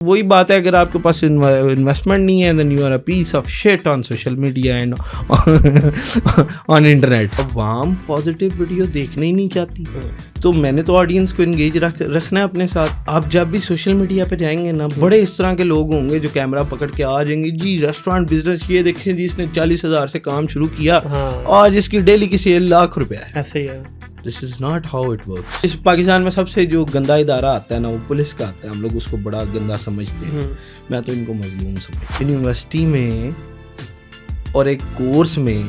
वही बात है, अगर आपके पास इन्वेस्टमेंट नहीं है then you are a piece of shit on social media and on internet. वाम पॉजिटिव वीडियो देखने ही नहीं चाहती, तो मैंने तो ऑडियंस को एंगेज रखना है अपने साथ। आप जब भी सोशल मीडिया पे जाएंगे ना, बड़े इस तरह के लोग होंगे जो कैमरा पकड़ के आ जाएंगे, जी रेस्टोरेंट बिजनेस ये देखें जी, इसने 40,000 से काम शुरू किया, आज इसकी डेली की सेल ₹1,00,000 है। ऐसे ही है। This is not how it works. इस पाकिस्तान में सबसे जो गंदा इदारा आता है ना, वो पुलिस का आता है। हम लोग उसको बड़ा गंदा समझते हैं। मैं तो इनको मजलूम समझता हूं। यूनिवर्सिटी में और एक कोर्स में,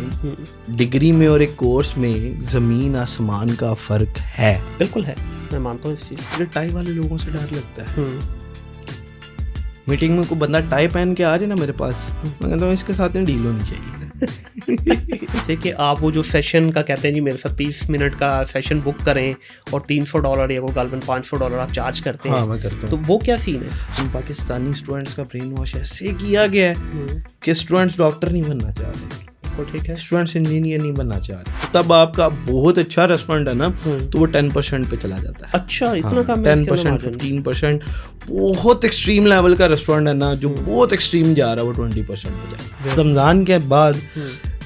डिग्री में और एक कोर्स में जमीन आसमान का फर्क है। बिल्कुल है, मैं मानता हूँ इस चीज़। मुझे टाई वाले लोगों से डर लगता है। मीटिंग में कोई बंदा टाई पहन के आ जाए ना मेरे पास, मैं कहता हूँ इसके साथ में डील होनी चाहिए। जैसे कि आप वो जो सेशन का कहते हैं जी, मेरे साथ 30 मिनट का सेशन बुक करें और $300 या वो गालबन $500 आप चार्ज करते हैं। हाँ, मैं करता हूँ। तो वो क्या सीन है? पाकिस्तानी स्टूडेंट्स का ब्रेन वॉश ऐसे किया गया है कि स्टूडेंट्स डॉक्टर नहीं बनना चाह रहे, तो ठीक है, स्टूडेंट्स इंजीनियर नहीं बनना चाह रहे। तब आपका बहुत अच्छा रेस्टोरेंट है ना, तो वो 10% पे चला जाता है। अच्छा, इतना कम? 10%, 15%। बहुत एक्सट्रीम लेवल का रेस्टोरेंट है ना, जो बहुत एक्सट्रीम जा रहा है, वो 20% पे जा रहा है। रमजान के बाद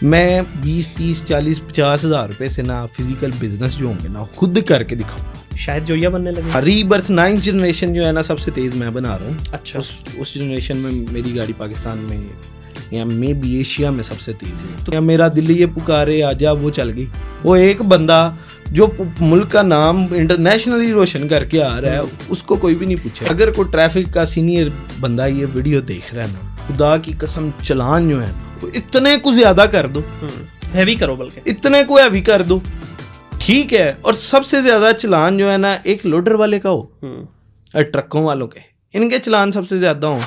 मैं 20, 30, 40, 50 हज़ार रुपए से ना फिजिकल बिजनेस जो होंगे ना, खुद करके दिखाऊंगा। शायद जोया बनने लगे। रीबर्थ 9th जनरेशन जो है ना, सबसे तेज मैं बना रहा हूँ। अच्छा, उस जनरेशन में मेरी गाड़ी पाकिस्तान में या मे बी एशिया में सबसे तेज है। तो मेरा दिल ये पुकारे आजा, वो चल गई। वो एक बंदा जो मुल्क का नाम इंटरनेशनली रोशन करके आ रहा है, उसको कोई भी नहीं पूछे। अगर कोई ट्रैफिक का सीनियर बंदा ये वीडियो देख रहा है ना, खुदा की कसम चालान जो है ना, वो इतने को ज्यादा कर दो, हैवी करो, बल्कि इतने को हैवी कर दो, ठीक है। और सबसे ज्यादा चालान जो है ना, एक लोडर वाले का हो और ट्रकों वालों के, इनके चालान सबसे ज्यादा हो।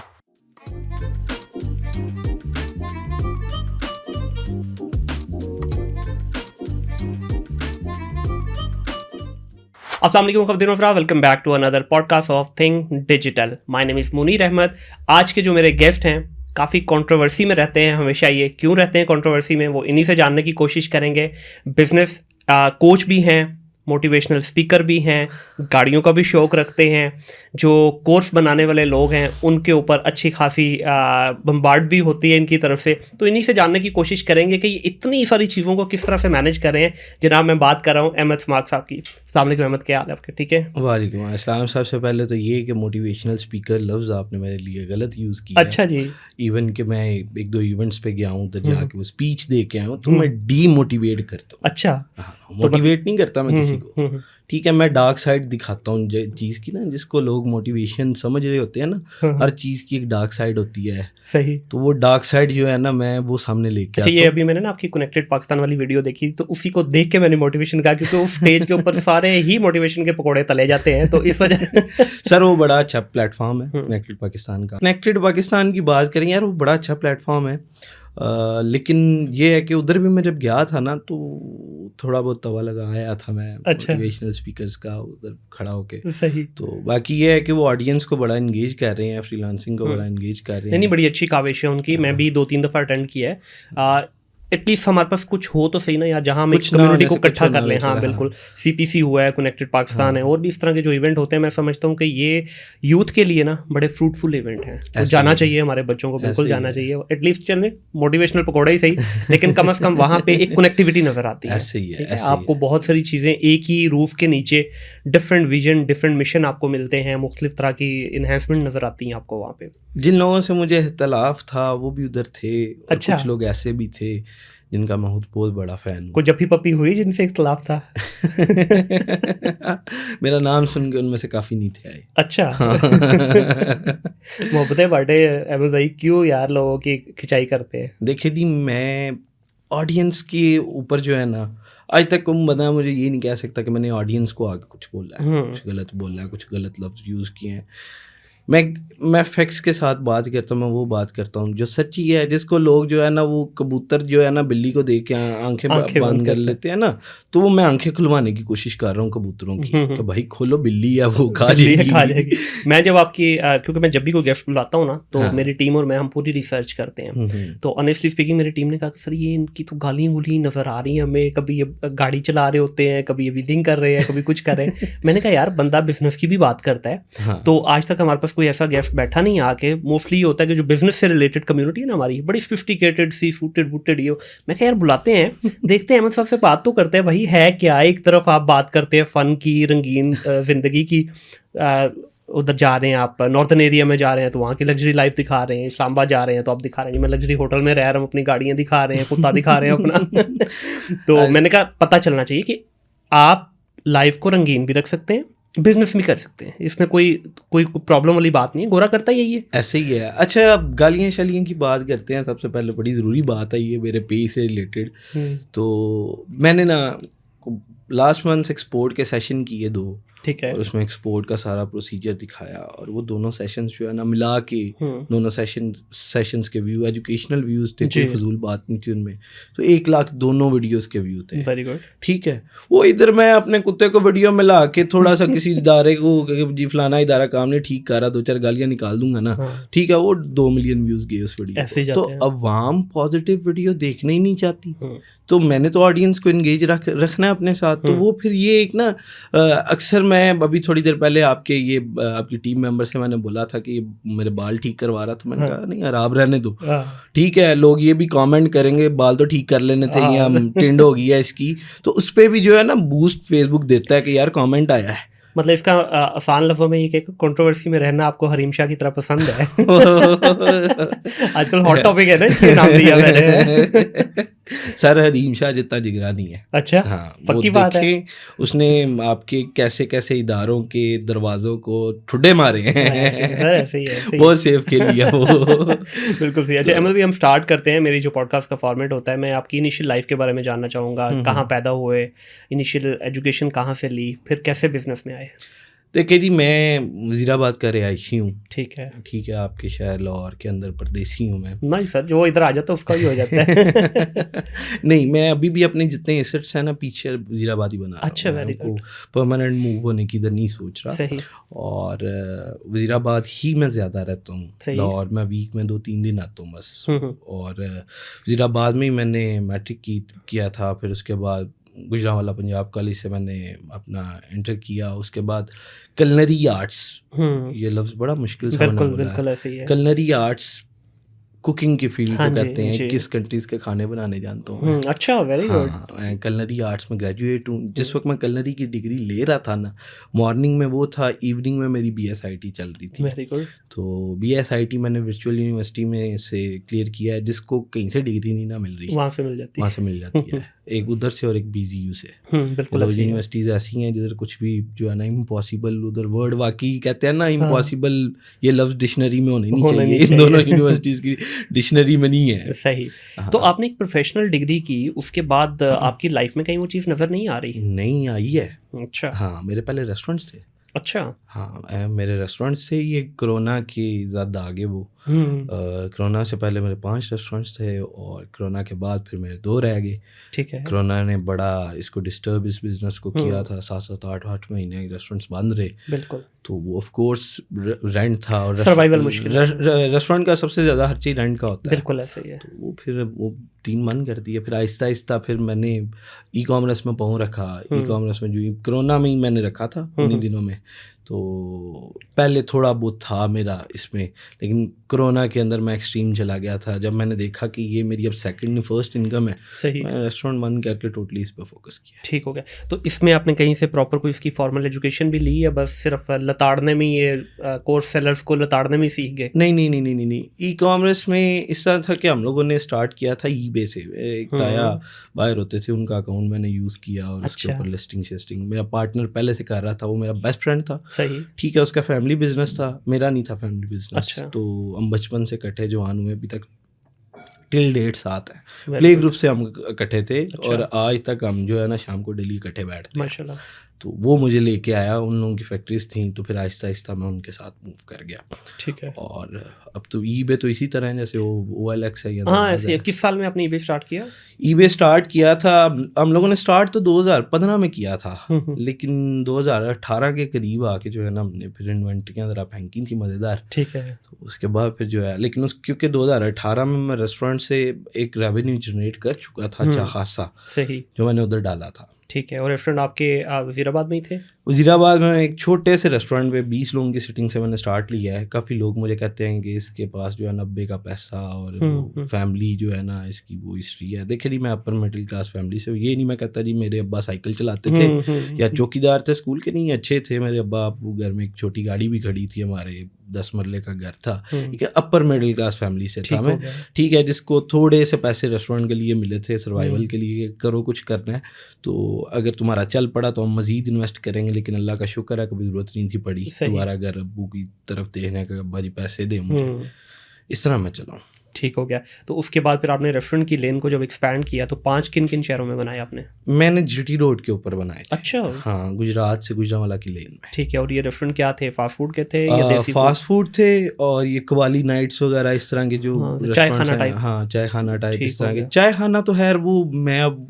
अस्सलाम वालेकुम खबरदार फ्रा, welcome back to another podcast of think digital. My name is Munir Ahmad. आज के जो मेरे गेस्ट हैं काफ़ी कंट्रोवर्सी में रहते हैं हमेशा। ये क्यों रहते हैं कंट्रोवर्सी में, वो इन्हीं से जानने की कोशिश करेंगे। बिजनेस कोच भी हैं, मोटिवेशनल स्पीकर भी हैं, गाड़ियों का भी शौक़ रखते हैं। जो कोर्स बनाने वाले लोग हैं उनके ऊपर अच्छी खासी बम्बार्ड भी होती है इनकी तरफ से। तो इन्हीं से जानने की कोशिश करेंगे कि ये इतनी सारी चीज़ों को किस तरह से मैनेज कर रहे हैं। जनाब, मैं बात कर रहा हूँ अहमद स्मार्क साहब की। अस्सलाम वालेकुम अहमद, क्या हाल है आपके? ठीक है, वालेकुम अस्सलाम। सबसे पहले तो ये कि मोटिवेशनल स्पीकर लफ्ज़ आपने मेरे लिए गलत यूज़ किया। अच्छा जी। इवन कि मैं 1-2 इवेंट्स पे गया हूँ, तो जाके वो स्पीच दे के आया हूँ, तो मैं डीमोटिवेट करता हूँ। अच्छा, मोटिवेट नहीं करता मैं किसी को, ठीक है। मैं डार्क साइड दिखाता हूँ चीज़ की ना, जिसको लोग मोटिवेशन समझ रहे होते हैं ना, हर चीज़ की एक डार्क साइड होती है। सही। तो वो डार्क साइड जो है ना, मैं वो सामने लेके अच्छा, ये अभी मैंने ना आपकी कनेक्टेड पाकिस्तान वाली वीडियो देखी, तो उसी को देख के मैंने मोटिवेशन कहा, क्योंकि उस स्टेज के ऊपर सारे ही मोटिवेशन के पकौड़े तले जाते हैं, तो इस वजह सर वो बड़ा अच्छा प्लेटफॉर्म है कनेक्टेड पाकिस्तान का। कनेक्टेड पाकिस्तान की बात करें यार, वो बड़ा अच्छा प्लेटफॉर्म है। लेकिन ये है कि उधर भी मैं जब गया था ना, तो थोड़ा बहुत तवा लगा आया था मैं। अच्छा। मोटिवेशनल स्पीकर्स का उधर खड़ा होके। सही। तो बाकी ये है कि वो ऑडियंस को बड़ा इंगेज कर रहे हैं, फ्रीलांसिंग को बड़ा इंगेज कर रहे हैं। नहीं, बड़ी अच्छी काविश है उनकी। मैं भी 2-3 दफ़ा अटेंड किया है। एटलीस्ट हमारे पास कुछ हो तो सही ना यार, जहाँ हम एक कम्युनिटी को इकट्ठा कर लें। हाँ बिल्कुल, CPC हुआ है, कनेक्टेड पाकिस्तान है, और भी इस तरह के जो इवेंट होते हैं, मैं समझता हूँ कि ये यूथ के लिए ना बड़े फ्रूटफुल इवेंट हैं। तो जाना चाहिए, हमारे बच्चों को बिल्कुल जाना चाहिए। एटलीस्ट चलने मोटिवेशनल पकौड़ा ही सही, लेकिन कम अज़ कम वहाँ पे एक कनेक्टिविटी नज़र आती है। ऐसे ही है। आपको बहुत सारी चीज़ें एक ही रूफ के नीचे, डिफरेंट विजन, डिफरेंट मिशन आपको मिलते हैं, मुख्तलिफ तरह की इन्हेंसमेंट नज़र आती हैं आपको वहाँ पे। जिन लोगों से मुझे इख्तलाफ था वो भी उधर थे, और अच्छा। कुछ लोग ऐसे भी थे जिनका मैं बहुत बड़ा फैन हूँ। कोई जप्पी पप्पी हुई जिनसे इख्तलाफ था? मेरा नाम सुन के उनमें से काफ़ी नीचे आए। अच्छा। मोहब्बतें बांटे अहमद भाई, क्यों यार लोगों की खिंचाई करते हैं? देखिए जी, मैं ऑडियंस के ऊपर जो है ना, आज तक कोई बंदा मुझे ये नहीं कह सकता कि मैंने ऑडियंस को आगे कुछ बोला है, कुछ गलत बोला है, कुछ गलत लफ्ज़ यूज़ किए हैं। मैं फैक्ट्स के साथ बात करता हूँ, मैं वो बात करता हूँ जो सच्ची है। जिसको लोग जो है ना, वो कबूतर जो है ना, बिल्ली को देख के आंखें बंद कर लेते हैं ना, तो वो मैं आंखें खुलवाने की कोशिश कर रहा हूँ कबूतरों की, कि भाई खोलो, बिल्ली है वो खा जाएगी। मैं जब आपकी क्योंकि मैं जब भी कोई गेस्ट बुलाता हूँ ना, तो मेरी टीम और मैं, हम पूरी रिसर्च करते हैं। तो ऑनेस्टली स्पीकिंग, मेरी टीम ने कहा सर ये इनकी तो गालियाँ गुलियाँ नज़र आ रही हैं हमें, कभी ये गाड़ी चला रहे होते हैं, कभी ये व्हीलिंग कर रहे हैं, कभी कुछ कर रहे हैं। मैंने कहा यार, बंदा बिजनेस की भी बात करता है। तो आज तक हमारे पास कोई ऐसा गेस्ट बैठा नहीं आके, मोस्टली ये होता है कि जो बिजनेस से रिलेटेड कम्युनिटी है ना हमारी, बड़ी सोफिस्टिकेटेड सी सूटेड बूटेड ये, मैं कहा यार बुलाते हैं, देखते हैं, अहमद साहब से बात तो करते हैं भाई, है क्या। एक तरफ आप बात करते हैं फ़न की, रंगीन ज़िंदगी की, उधर जा रहे हैं आप नॉर्थन एरिया में जा रहे हैं तो वहाँ की लग्जरी लाइफ दिखा रहे हैं, इस्लामाबाद जा रहे हैं तो आप दिखा रहे हैं मैं लग्जरी होटल में रह रहा हूँ, अपनी गाड़ियाँ दिखा रहे हैं, कुत्ता दिखा रहे हैं अपना। तो मैंने कहा पता चलना चाहिए कि आप लाइफ को रंगीन भी रख सकते हैं, बिजनेस भी कर सकते हैं, इसमें कोई प्रॉब्लम वाली बात नहीं है। गोरा करता यही है, ऐसे ही है। अच्छा, अब गालियाँ शालियाँ की बात करते हैं। सबसे पहले बड़ी ज़रूरी बात है ये मेरे पे से रिलेटेड। तो मैंने ना लास्ट मंथ एक्सपोर्ट के सेशन किए 2, ठीक है, और उसमें एक्सपोर्ट का सारा प्रोसीजर दिखाया, और वो दोनों सेशंस जो है ना मिला के दोनों सेशंस के व्यू एजुकेशनल व्यूज़ थे, कोई फजूल बात नहीं थी उनमें। तो 1 लाख दोनों वीडियोस के व्यू थे। वेरी गुड, ठीक है। वो इधर मैं अपने कुत्ते को वीडियो में ला के थोड़ा सा किसी इदारे को जी फलाना इदारा काम नहीं ठीक कर रहा, 2-4 गालियाँ निकाल दूंगा ना, ठीक है, वो 2 मिलियन व्यूज़ गए उस वीडियो को। तो अवाम पॉजिटिव वीडियो देखना ही नहीं चाहती। तो मैंने तो ऑडियंस को इंगेज रखना है अपने साथ। तो वो फिर ये एक ना अक्सर मैं अभी थोड़ी देर पहले आपकी टीम मेंबर से मैंने बोला था कि मेरे बाल ठीक करवा रहा, तो मैंने कहा नहीं आराम रहने दो, ठीक है, लोग ये भी कमेंट करेंगे बाल तो ठीक कर लेने थे या टिंड हो गई है इसकी। तो उस पर भी जो है ना बूस्ट फेसबुक देता है कि यार कमेंट आया है। मतलब इसका आसान लफ्ज़ों में ये कि कंट्रोवर्सी में रहना आपको हरीम शाह की तरह पसंद है। आजकल हॉट टॉपिक है ना, इसलिए नाम दिया मैंने। सर हरीम शाह जितना जिगरा नहीं है। अच्छा, हाँ, पक्की बात है। उसने आपके कैसे कैसे इदारों के दरवाजों को ठुड्डे मारे हैं। सर ऐसे ही है, बहुत सेफ खेल लिया वो। बिल्कुल सही। अच्छा अहमद भाई, हम स्टार्ट करते हैं। मेरी जो पॉडकास्ट का फॉर्मेट होता है, मैं आपकी इनिशियल लाइफ के बारे में जानना चाहूँगा। कहाँ पैदा हुए, इनिशियल एजुकेशन कहाँ से ली, फिर कैसे बिजनेस में आए? देखिए जी, मैं वज़ीराबाद का रिहायशी हूँ। ठीक है, ठीक है, आपके शहर लाहौर के अंदर परदेसी हूँ मैं। नहीं सर, जो इधर आ जाता है उसका भी हो जाता है। नहीं, मैं अभी भी अपने जितने एसेट्स हैं ना पीछे वज़ीराबाद ही बना रहा हूँ। अच्छा, वेरी गुड। परमानेंट मूव होने की इधर नहीं सोच रहा। सही। और वज़ीराबाद ही मैं ज़्यादा रहता हूँ। लाहौर में वीक में 2-3 दिन आता हूँ बस। और वज़ीराबाद में ही मैंने मैट्रिक किया था। फिर उसके बाद गुजरांवाला पंजाब कॉलेज से मैंने अपना इंटर किया। उसके बाद कलनरी आर्ट्स, ये लफ्ज़ बड़ा मुश्किल से मैंने बोला है। कलनरी आर्ट्स कुकिंग की फील्ड को कहते हैं। किस कंट्रीज़ के खाने बनाने जानता हूँ। अच्छा, वेरी गुड। मैं कलनरी आर्ट्स में ग्रेजुएट हूँ। जिस वक्त मैं कलनरी की डिग्री ले रहा था ना, मॉर्निंग में वो था, इवनिंग में मेरी BSIT चल रही थी। Very good. तो BSIT मैंने वर्चुअल यूनिवर्सिटी में से क्लियर किया है, जिसको कहीं से डिग्री नहीं ना मिल रही, वहाँ से मिल जाती है। एक उधर से और एक BZU से। बिल्कुल, तो यूनिवर्सिटीज़ ऐसी हैं जिधर कुछ भी जो है ना इम्पॉसिबल, उधर वर्ड वाकई कहते हैं ना इम्पॉसिबल, ये लफ्ज़ डिक्शनरी में होने नहीं चाहिए। इन दोनों यूनिवर्सिटीज़ की डिक्शनरी में नहीं है। सही। तो आपने एक प्रोफेशनल डिग्री की, उसके बाद आपकी लाइफ में कहीं वो चीज़ नज़र नहीं आ रही? नहीं आई है। अच्छा। हाँ, मेरे पहले रेस्टोरेंट्स थे। अच्छा। हाँ, मेरे रेस्टोरेंट्स से ये कोरोना की ज़्यादा आगे वो कोरोना से पहले मेरे 5 रेस्टोरेंट्स थे, और कोरोना के बाद फिर मेरे 2 रह गए। ठीक है। कोरोना ने बड़ा इसको डिस्टर्ब इस बिज़नेस को किया था। 7-7, 8-8 महीने रेस्टोरेंट्स बंद रहे। बिल्कुल। तो वो ऑफ कोर्स रेंट था, और सर्वाइवल मुश्किल। रेस्टोरेंट का सबसे ज़्यादा हर चीज़ रेंट का होता है। बिल्कुल ऐसे ही है। तो वो फिर वो 3 बंद कर दिए। फिर आहिस्ता आहिस्ता फिर मैंने ई-कॉमर्स में पाँव रखा। ई-कॉमर्स में जो कोरोना में ही मैंने रखा था उन्हीं दिनों में। तो पहले थोड़ा बहुत था मेरा इसमें, लेकिन कोरोना के अंदर मैं एक्सट्रीम चला गया था। जब मैंने देखा कि ये मेरी अब सेकंड नहीं फर्स्ट इनकम है, सही, मैं रेस्टोरेंट बंद करके टोटली इस पर फोकस किया। ठीक हो गया। तो इसमें आपने कहीं से प्रॉपर कोई इसकी फॉर्मल एजुकेशन भी ली, या बस सिर्फ लताड़ने में, ये कोर्स सेलर्स को लताड़ने में सीख गए? नहीं। ई-कॉमर्स में इस तरह था कि हम लोगों ने स्टार्ट किया था eBay से। एक ताया बायर होते थे, उनका अकाउंट मैंने यूज़ किया, और उसके ऊपर लिस्टिंग मेरा पार्टनर पहले से कर रहा था, वो मेरा बेस्ट फ्रेंड था। सही। ठीक है, उसका फैमिली बिजनेस था, मेरा नहीं था फैमिली बिजनेस। तो हम बचपन से इकट्ठे जवान हुए, अभी तक टिल डेट साथ हैं। प्ले ग्रुप से हम इकट्ठे थे। और आज तक हम जो है ना शाम को डेली इकट्ठे बैठते हैं। माशाल्लाह। तो वो मुझे लेके आया, उन लोगों की फैक्ट्रीज थी, तो फिर आहिस्ता आहिस्ता मैं उनके साथ मूव कर गया। ठीक है। और अब तो eBay तो इसी तरह है जैसे OLX है। हाँ, ऐसे है। किस साल में आपने eBay स्टार्ट किया? eBay स्टार्ट किया था हम लोगों ने स्टार्ट तो 2015 में किया था, लेकिन 2018 के करीब आके जो है ना हमने फिर इन्वेंट्रियाँ ज़रा फेंकी थी मज़ेदार। ठीक है। तो उसके बाद फिर जो है, लेकिन क्योंकि 2018 में मैं रेस्टोरेंट से एक रेवेन्यू जनरेट कर चुका था अच्छा खासा। सही। जो मैंने उधर डाला था। ठीक है। और रेस्टोरेंट आपके वज़ीराबाद में ही थे? वज़ीराबाद में एक छोटे से रेस्टोरेंट पे 20 लोगों की सिटिंग से मैंने स्टार्ट लिया है। काफ़ी लोग मुझे कहते हैं कि इसके पास जो है 90 का पैसा और फैमिली जो है ना इसकी वो हिस्ट्री है। देखिए जी, मैं अपर मिडिल क्लास फैमिली से, ये नहीं मैं कहता जी मेरे अब्बा साइकिल चलाते थे या चौकीदार थे स्कूल के, नहीं, अच्छे थे मेरे अब्बा। वो घर में एक छोटी गाड़ी भी खड़ी थी, हमारे 10 मरले का घर था, ठीक है। अपर मिडिल क्लास फैमिली से था मैं, ठीक है, जिसको थोड़े से पैसे रेस्टोरेंट के लिए मिले थे सर्वाइवल के लिए, करो कुछ करना है तो अगर तुम्हारा चल पड़ा तो हम मज़ीद इन्वेस्ट करेंगे, लेकिन अल्लाह का शुक्र है कभी ज़रूरत नहीं थी पड़ी दोबारा घर अब्बू की तरफ देखने का, अब्बा जी पैसे दे मुझे, इस तरह मैं चला। ठीक हो गया। तो उसके बाद फिर आपने रेस्टोरेंट की लेन को जब एक्सपैंड किया तो 5 किन किन शहरों में बनाए आपने? मैंने जीटी रोड के ऊपर बनाए थे। अच्छा। हाँ, गुजरात से गुजरावाला की लेन में। ठीक है। और ये रेस्टोरेंट क्या थे, फास्ट फूड के थे या देसी? फास्ट फूड थे और ये कवाली नाइट्स वगैरह इस तरह के जो चाय खाना टाइप। हाँ, चाय खाना टाइप इस तरह के। चाय खाना तो खैर वो मैं अब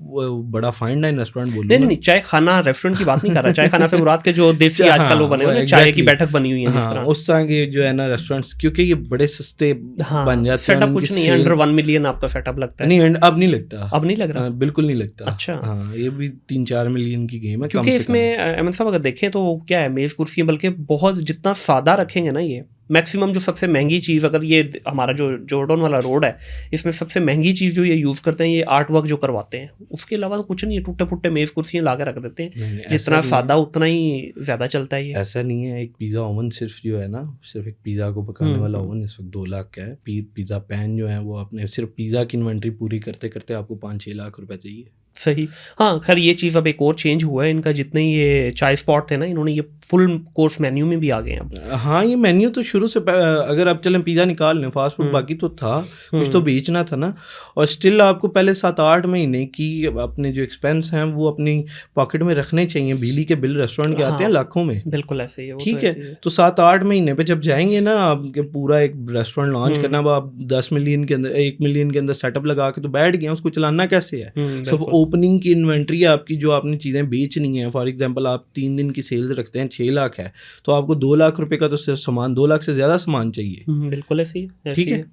बड़ा फाइन डाइन रेस्टोरेंट बोलूँगा। नहीं, चाय खाना रेस्टोरेंट की बात नहीं कर रहा। चाय खाना से मुराद के जो देसी आजकल वो बने हुए चाय की बैठक बनी हुई है जिस तरह, उस तरह के जो है ना रेस्टोरेंट्स, क्योंकि ये बड़े सस्ते बन जाते हैं। सेटअप कुछ नहीं है, अंडर 1 मिलियन आपका सेटअप लगता है? नहीं, अब नहीं लगता। अब नहीं लग रहा? बिल्कुल नहीं लगता। अच्छा। हाँ, ये भी 3-4 मिलियन की गेम है। क्योंकि इसमें अहमद साहब अगर देखें तो क्या है, मेज़ कुर्सियाँ बल्कि बहुत जितना सादा रखेंगे ना, ये मैक्सिमम जो सबसे महंगी चीज़, अगर ये हमारा जो जॉर्डन वाला रोड है इसमें सबसे महंगी चीज़ जो ये यूज़ करते हैं, ये आर्ट वर्क जो करवाते हैं, उसके अलावा तो कुछ नहीं है। टूटे फुट्टे मेज़ कुर्सियाँ ला के रख देते हैं, जितना सादा उतना ही ज़्यादा चलता है ये। ऐसा नहीं है। एक पिज़्ज़ा ओवन सिर्फ जो है ना, सिर्फ एक पिज़्ज़ा को पकाने वाला ओवन इस वक्त 2 लाख का है। पिज़्ज़ा पैन जो है वो आपने सिर्फ पिज़्ज़ा की इन्वेंट्री पूरी करते करते आपको 5-6 लाख रुपए चाहिए। सही। हाँ, खैर ये चीज़ अब एक और चेंज हुआ है इनका, जितने ये चाय स्पॉट थे ना, इन्होंने ये फुल कोर्स मेन्यू में भी आ गए हैं अब। हाँ, ये मेन्यू तो शुरू से, अगर आप चलें पिज़्ज़ा निकाल लें, फास्ट फूड बाकी तो था, कुछ तो बेचना था ना, और स्टिल आपको पहले 7-8 महीने की अपने जो एक्सपेंस हैं वो अपनी पॉकेट में रखने चाहिए। बिजली के बिल रेस्टोरेंट के आते हैं लाखों में। बिल्कुल ऐसे ही है। ठीक है, तो 7-8 महीने पे जब जाएंगे ना, आपके पूरा एक रेस्टोरेंट लॉन्च करना, आप 10 मिलियन के अंदर 1 मिलियन के अंदर सेटअप लगा के तो बैठ गए, उसको चलाना कैसे है? सिर्फ ओपनिंग की इन्वेंट्री आपकी जो आपने चीज़ें बेचनी है, फॉर एग्जांपल आप 3 दिन की सेल्स रखते हैं, 6 लाख है, तो आपको 2 लाख रुपए का तो सिर्फ सामान, 2 लाख से ज़्यादा सामान चाहिए। बिल्कुल ऐसे ही। ठीक है,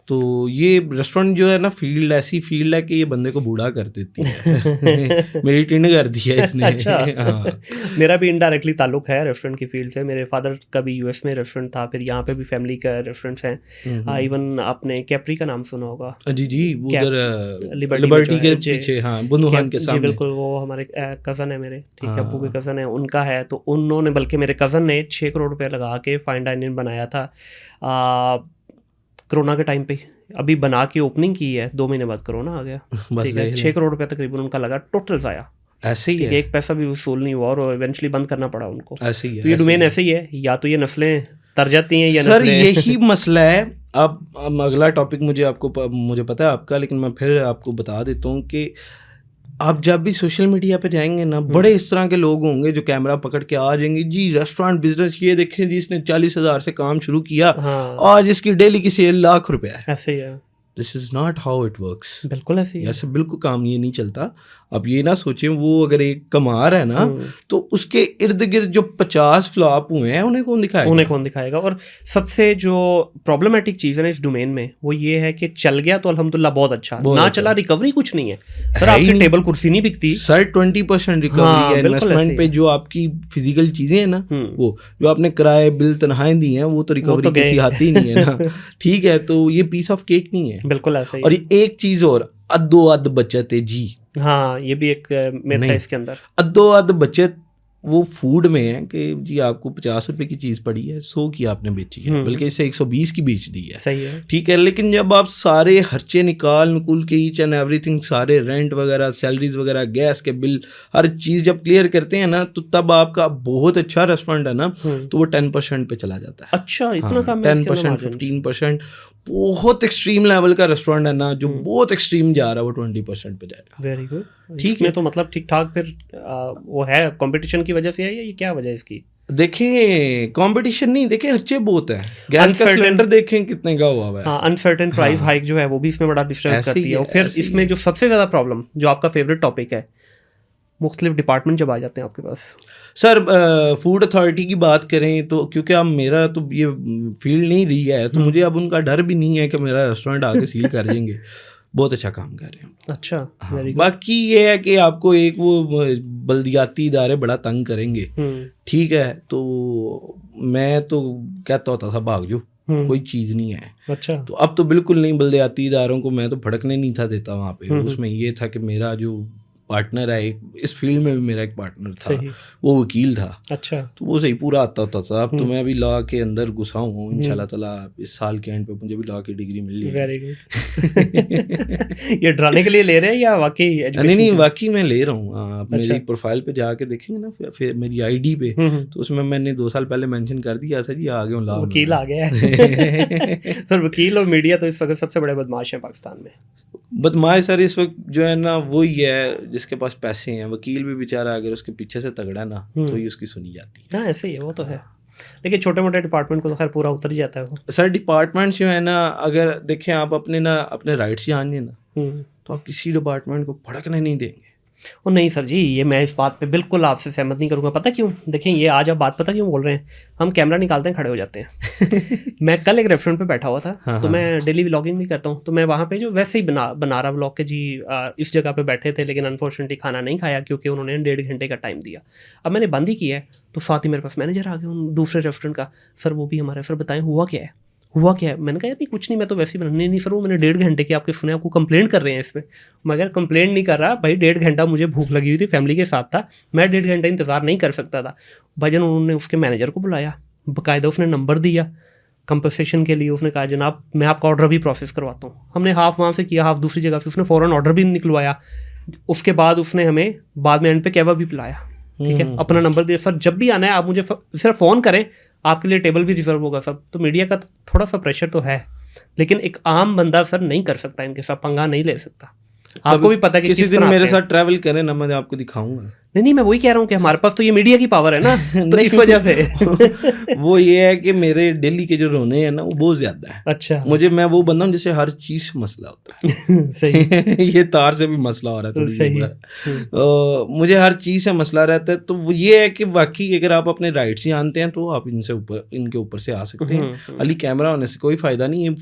तो ये रेस्टोरेंट जो है ना, फील्ड ऐसी फील्ड है कि ये बंदे को बूढ़ा कर देती है। मेरी टिंड कर दी है इसने। अच्छा। हाँ। मेरा भी इनडायरेक्टली ताल्लुक है रेस्टोरेंट की फील्ड से। मेरे फादर का भी यूएस में रेस्टोरेंट था, फिर यहाँ पे भी फैमिली का रेस्टोरेंट्स हैं। इवन आपने कैप्री का नाम सुना होगा? जी, उधर लिबर्टी के पीछे, हाँ, बुंदू खान के सामने। बिल्कुल, वो हमारे कज़न है मेरे, ठीक है, अब्बू के कज़न है, उनका है। तो उन्होंने, बल्कि मेरे कज़न ने 6 करोड़ रुपये लगा के फाइन डाइनिंग बनाया था कोरोना के टाइम पे। अभी बना के ओपनिंग की है, 2 महीने बाद कोरोना आ गया। ठीक है, 6 करोड़ रुपया तकरीबन उनका लगा, टोटल ज़ाया। ऐसे ही है, एक पैसा भी वसूल नहीं हुआ और इवेंचुअल बंद करना पड़ा उनको। ऐसे ही है। तो ये डोमेन ऐसे ही है, या तो ये नस्लें तर जाती हैं या सर यही मसला है। अब अगला टॉपिक मुझे पता है आपका, लेकिन मैं फिर आपको बता देता हूँ कि आप जब भी सोशल मीडिया पे जाएंगे ना, बड़े इस तरह के लोग होंगे जो कैमरा पकड़ के आ जाएंगे, जी रेस्टोरेंट बिजनेस ये देखें जी, इसने 40,000 से काम शुरू किया, आज इसकी डेली की सेल लाख रुपए है। ऐसे ही है। This is not how it works. बिल्कुल ऐसे ही, ऐसे बिल्कुल काम ये नहीं चलता। अब ये ना सोचें, वो अगर एक कमा रहा है ना, तो उसके इर्द गिर्द जो 50 फ्लॉप हुए हैं उन्हें कौन दिखाएगा? और सबसे जो प्रॉब्लमेटिक चीज़ है ना इस डोमेन में, वो ये है कि चल गया तो अल्हम्दुलिल्लाह बहुत अच्छा, ना चला रिकवरी कुछ नहीं है। सर आपकी टेबल कुर्सी नहीं बिकती सर, 20% रिकवरी है इन्वेस्टमेंट पे। जो आपकी फिजिकल चीजें हैं ना, वो जो आपने किराए बिल तनख्वाहें दी हैं, वो तो रिकवरी किसी हाथ ही नहीं है ना। ठीक है, तो ये पीस ऑफ केक नहीं है। बिल्कुल ऐसा ही। और एक चीज और, अद्दो-अद्द बचत है जी। हाँ, ये भी एक मिथ है इसके अंदर। अद्दो-अद्द बचत वो फूड में है कि जी आपको 50 रुपए की चीज़ पड़ी है, 100 की आपने बेची है, बल्कि इसे 120 की बेच दी है। सही है, ठीक है। लेकिन जब आप सारे खर्चे निकाल के ईच एंड एवरीथिंग, सारे रेंट वगैरह, सैलरीज वगैरह, गैस के बिल, हर चीज़ जब क्लियर करते हैं ना, तो तब आपका बहुत अच्छा रेस्टोरेंट है ना, तो वो 10% पे चला जाता है। अच्छा, इतना कम? 10%, 15%। बहुत एक्सट्रीम लेवल का रेस्टोरेंट है ना, जो बहुत एक्सट्रीम जा रहा है, वो 20% पे जाएगा। Very good. ठीक है, तो मतलब ठीक ठाक फिर वो है कंपटीशन की वजह से है, या ये क्या वजह है इसकी? देखिए, कंपटीशन नहीं, देखिए खर्चे बहुत हैं। गैस का सिलेंडर देखें कितने का हुआ है। हाँ, अनसर्टेन प्राइस हाइक जो है वो भी इसमें बड़ा डिस्टर्ब करती है। और फिर इसमें जो सबसे ज़्यादा प्रॉब्लम, जो आपका फेवरेट टॉपिक है, मुख्तलिफ डिपार्टमेंट जब आ जाते हैं आपके पास। सर, फूड अथॉरिटी की बात करें तो, क्योंकि अब मेरा तो ये फील्ड नहीं रही है, तो मुझे अब उनका डर भी नहीं है कि मेरा रेस्टोरेंट आके सील कर देंगे। बहुत अच्छा काम कर रहे हैं। अच्छा, हाँ, वेरी गुड। बाकी ये है कि आपको एक वो बल्दियाती इदारे बड़ा तंग करेंगे, ठीक है, तो मैं तो कहता होता था भाग जो, कोई चीज़ नहीं है। अच्छा, तो अब तो बिल्कुल नहीं, बल्दियाती इदारों को मैं तो भड़कने नहीं था देता वहाँ पे। उसमें ये था कि मेरा जो पार्टनर है, एक इस फील्ड में भी मेरा एक पार्टनर था, वो वकील था। अच्छा, तो वो सही पूरा आता होता था। अब तो मैं अभी लॉ के अंदर घुसा हूँ, इंशाल्लाह ताला इस साल के एंड पे मुझे भी लॉ की डिग्री मिल जाएगी। Very good. ये डराने के लिए ले रहे हैं या वाकई एजुकेशन? नहीं, वाकई मैं ले रहा हूँ। आप अच्छा। मेरी प्रोफाइल पे जाके देखेंगे ना, फिर मेरी आईडी पे, तो उसमें मैंने 2 साल पहले मेंशन कर दिया सर, ये आ गया हूँ लॉ, वकील आ गया है। सर वकील और मीडिया तो इस वक्त सबसे बड़े बदमाश हैं पाकिस्तान में। बदमाश सर इस वक्त जो है ना वही है जिसके पास पैसे हैं। वकील भी बेचारा अगर उसके पीछे से तगड़ा ना तो ही उसकी सुनी जाती है। हाँ ऐसे ही है, वो तो है। लेकिन छोटे मोटे डिपार्टमेंट को तो खैर पूरा उतर ही जाता है वो। सर डिपार्टमेंट जो है ना, अगर देखें आप अपने राइट्स जानिए ना, तो आप किसी डिपार्टमेंट को भड़कने नहीं देंगे। ओ नहीं सर जी, ये मैं इस बात पे बिल्कुल आपसे सहमत नहीं करूँगा। पता क्यों? देखें, ये आज आप बात पता क्यों बोल रहे हैं, हम कैमरा निकालते हैं खड़े हो जाते हैं। मैं कल एक रेस्टोरेंट पे बैठा हुआ था, तो मैं डेली व्लॉगिंग भी करता हूँ, तो मैं वहाँ पे जो वैसे ही बना रहा व्लॉग के जी इस जगह पे बैठे थे, लेकिन अनफॉर्चुनेटली खाना नहीं खाया क्योंकि उन्होंने 1.5 घंटे का टाइम दिया। अब मैंने बंद ही किया है, तो साथ ही मेरे पास मैनेजर आ गया दूसरे रेस्टोरेंट का। सर वो भी हमारे, सर बताएं हुआ क्या है, हुआ क्या है? मैंने कहा यार नहीं कुछ नहीं, मैं तो वैसे ही नहीं सर, वो मैंने 1.5 घंटे की आपके सुने, आपको कंप्लेंट कर रहे हैं इसमें। मगर कंप्लेंट नहीं कर रहा भाई, 1.5 घंटा मुझे भूख लगी हुई थी, फैमिली के साथ था, मैं 1.5 घंटा इंतज़ार नहीं कर सकता था। भाईजान उन्होंने उसके मैनेजर को बुलाया, बाकायदा उसने नंबर दिया कंपनसेशन के लिए। उसने कहा जनाब मैं आपका ऑर्डर भी प्रोसेस करवाता हूँ। हमने हाफ वहाँ से किया, हाफ दूसरी जगह से। उसने फ़ौरन ऑर्डर भी निकलवाया। उसके बाद उसने हमें बाद में एंड पे कहवा भी पिलाया, ठीक है, अपना नंबर दिया, सर जब भी आना है आप मुझे सिर्फ फ़ोन करें, आपके लिए टेबल भी रिजर्व होगा सब। तो मीडिया का थोड़ा सा प्रेशर तो है, लेकिन एक आम बंदा सर नहीं कर सकता, इनके साथ पंगा नहीं ले सकता। आपको भी पता है कि किसी दिन मेरे साथ ट्रैवल करें ना, मैं आपको दिखाऊंगा। नहीं मैं वही कह रहा हूँ कि हमारे पास तो ये मीडिया की पावर है ना, तो इस वजह से। वो ये है कि मेरे दिल्ली के जो रोने हैं ना वो बहुत ज्यादा है। अच्छा, मैं वो बंदा हूँ जिससे हर चीज से मसला होता है। सही। ये तार से भी मसला हो रहा है थोड़ी सही। मुझे हर चीज से मसला रहता है। तो वो ये है कि वाकई अगर आप अपने राइट्स जानते हैं तो आप इनके ऊपर से आ सकते हैं। अली कैमरा होने से कोई फायदा नहीं है,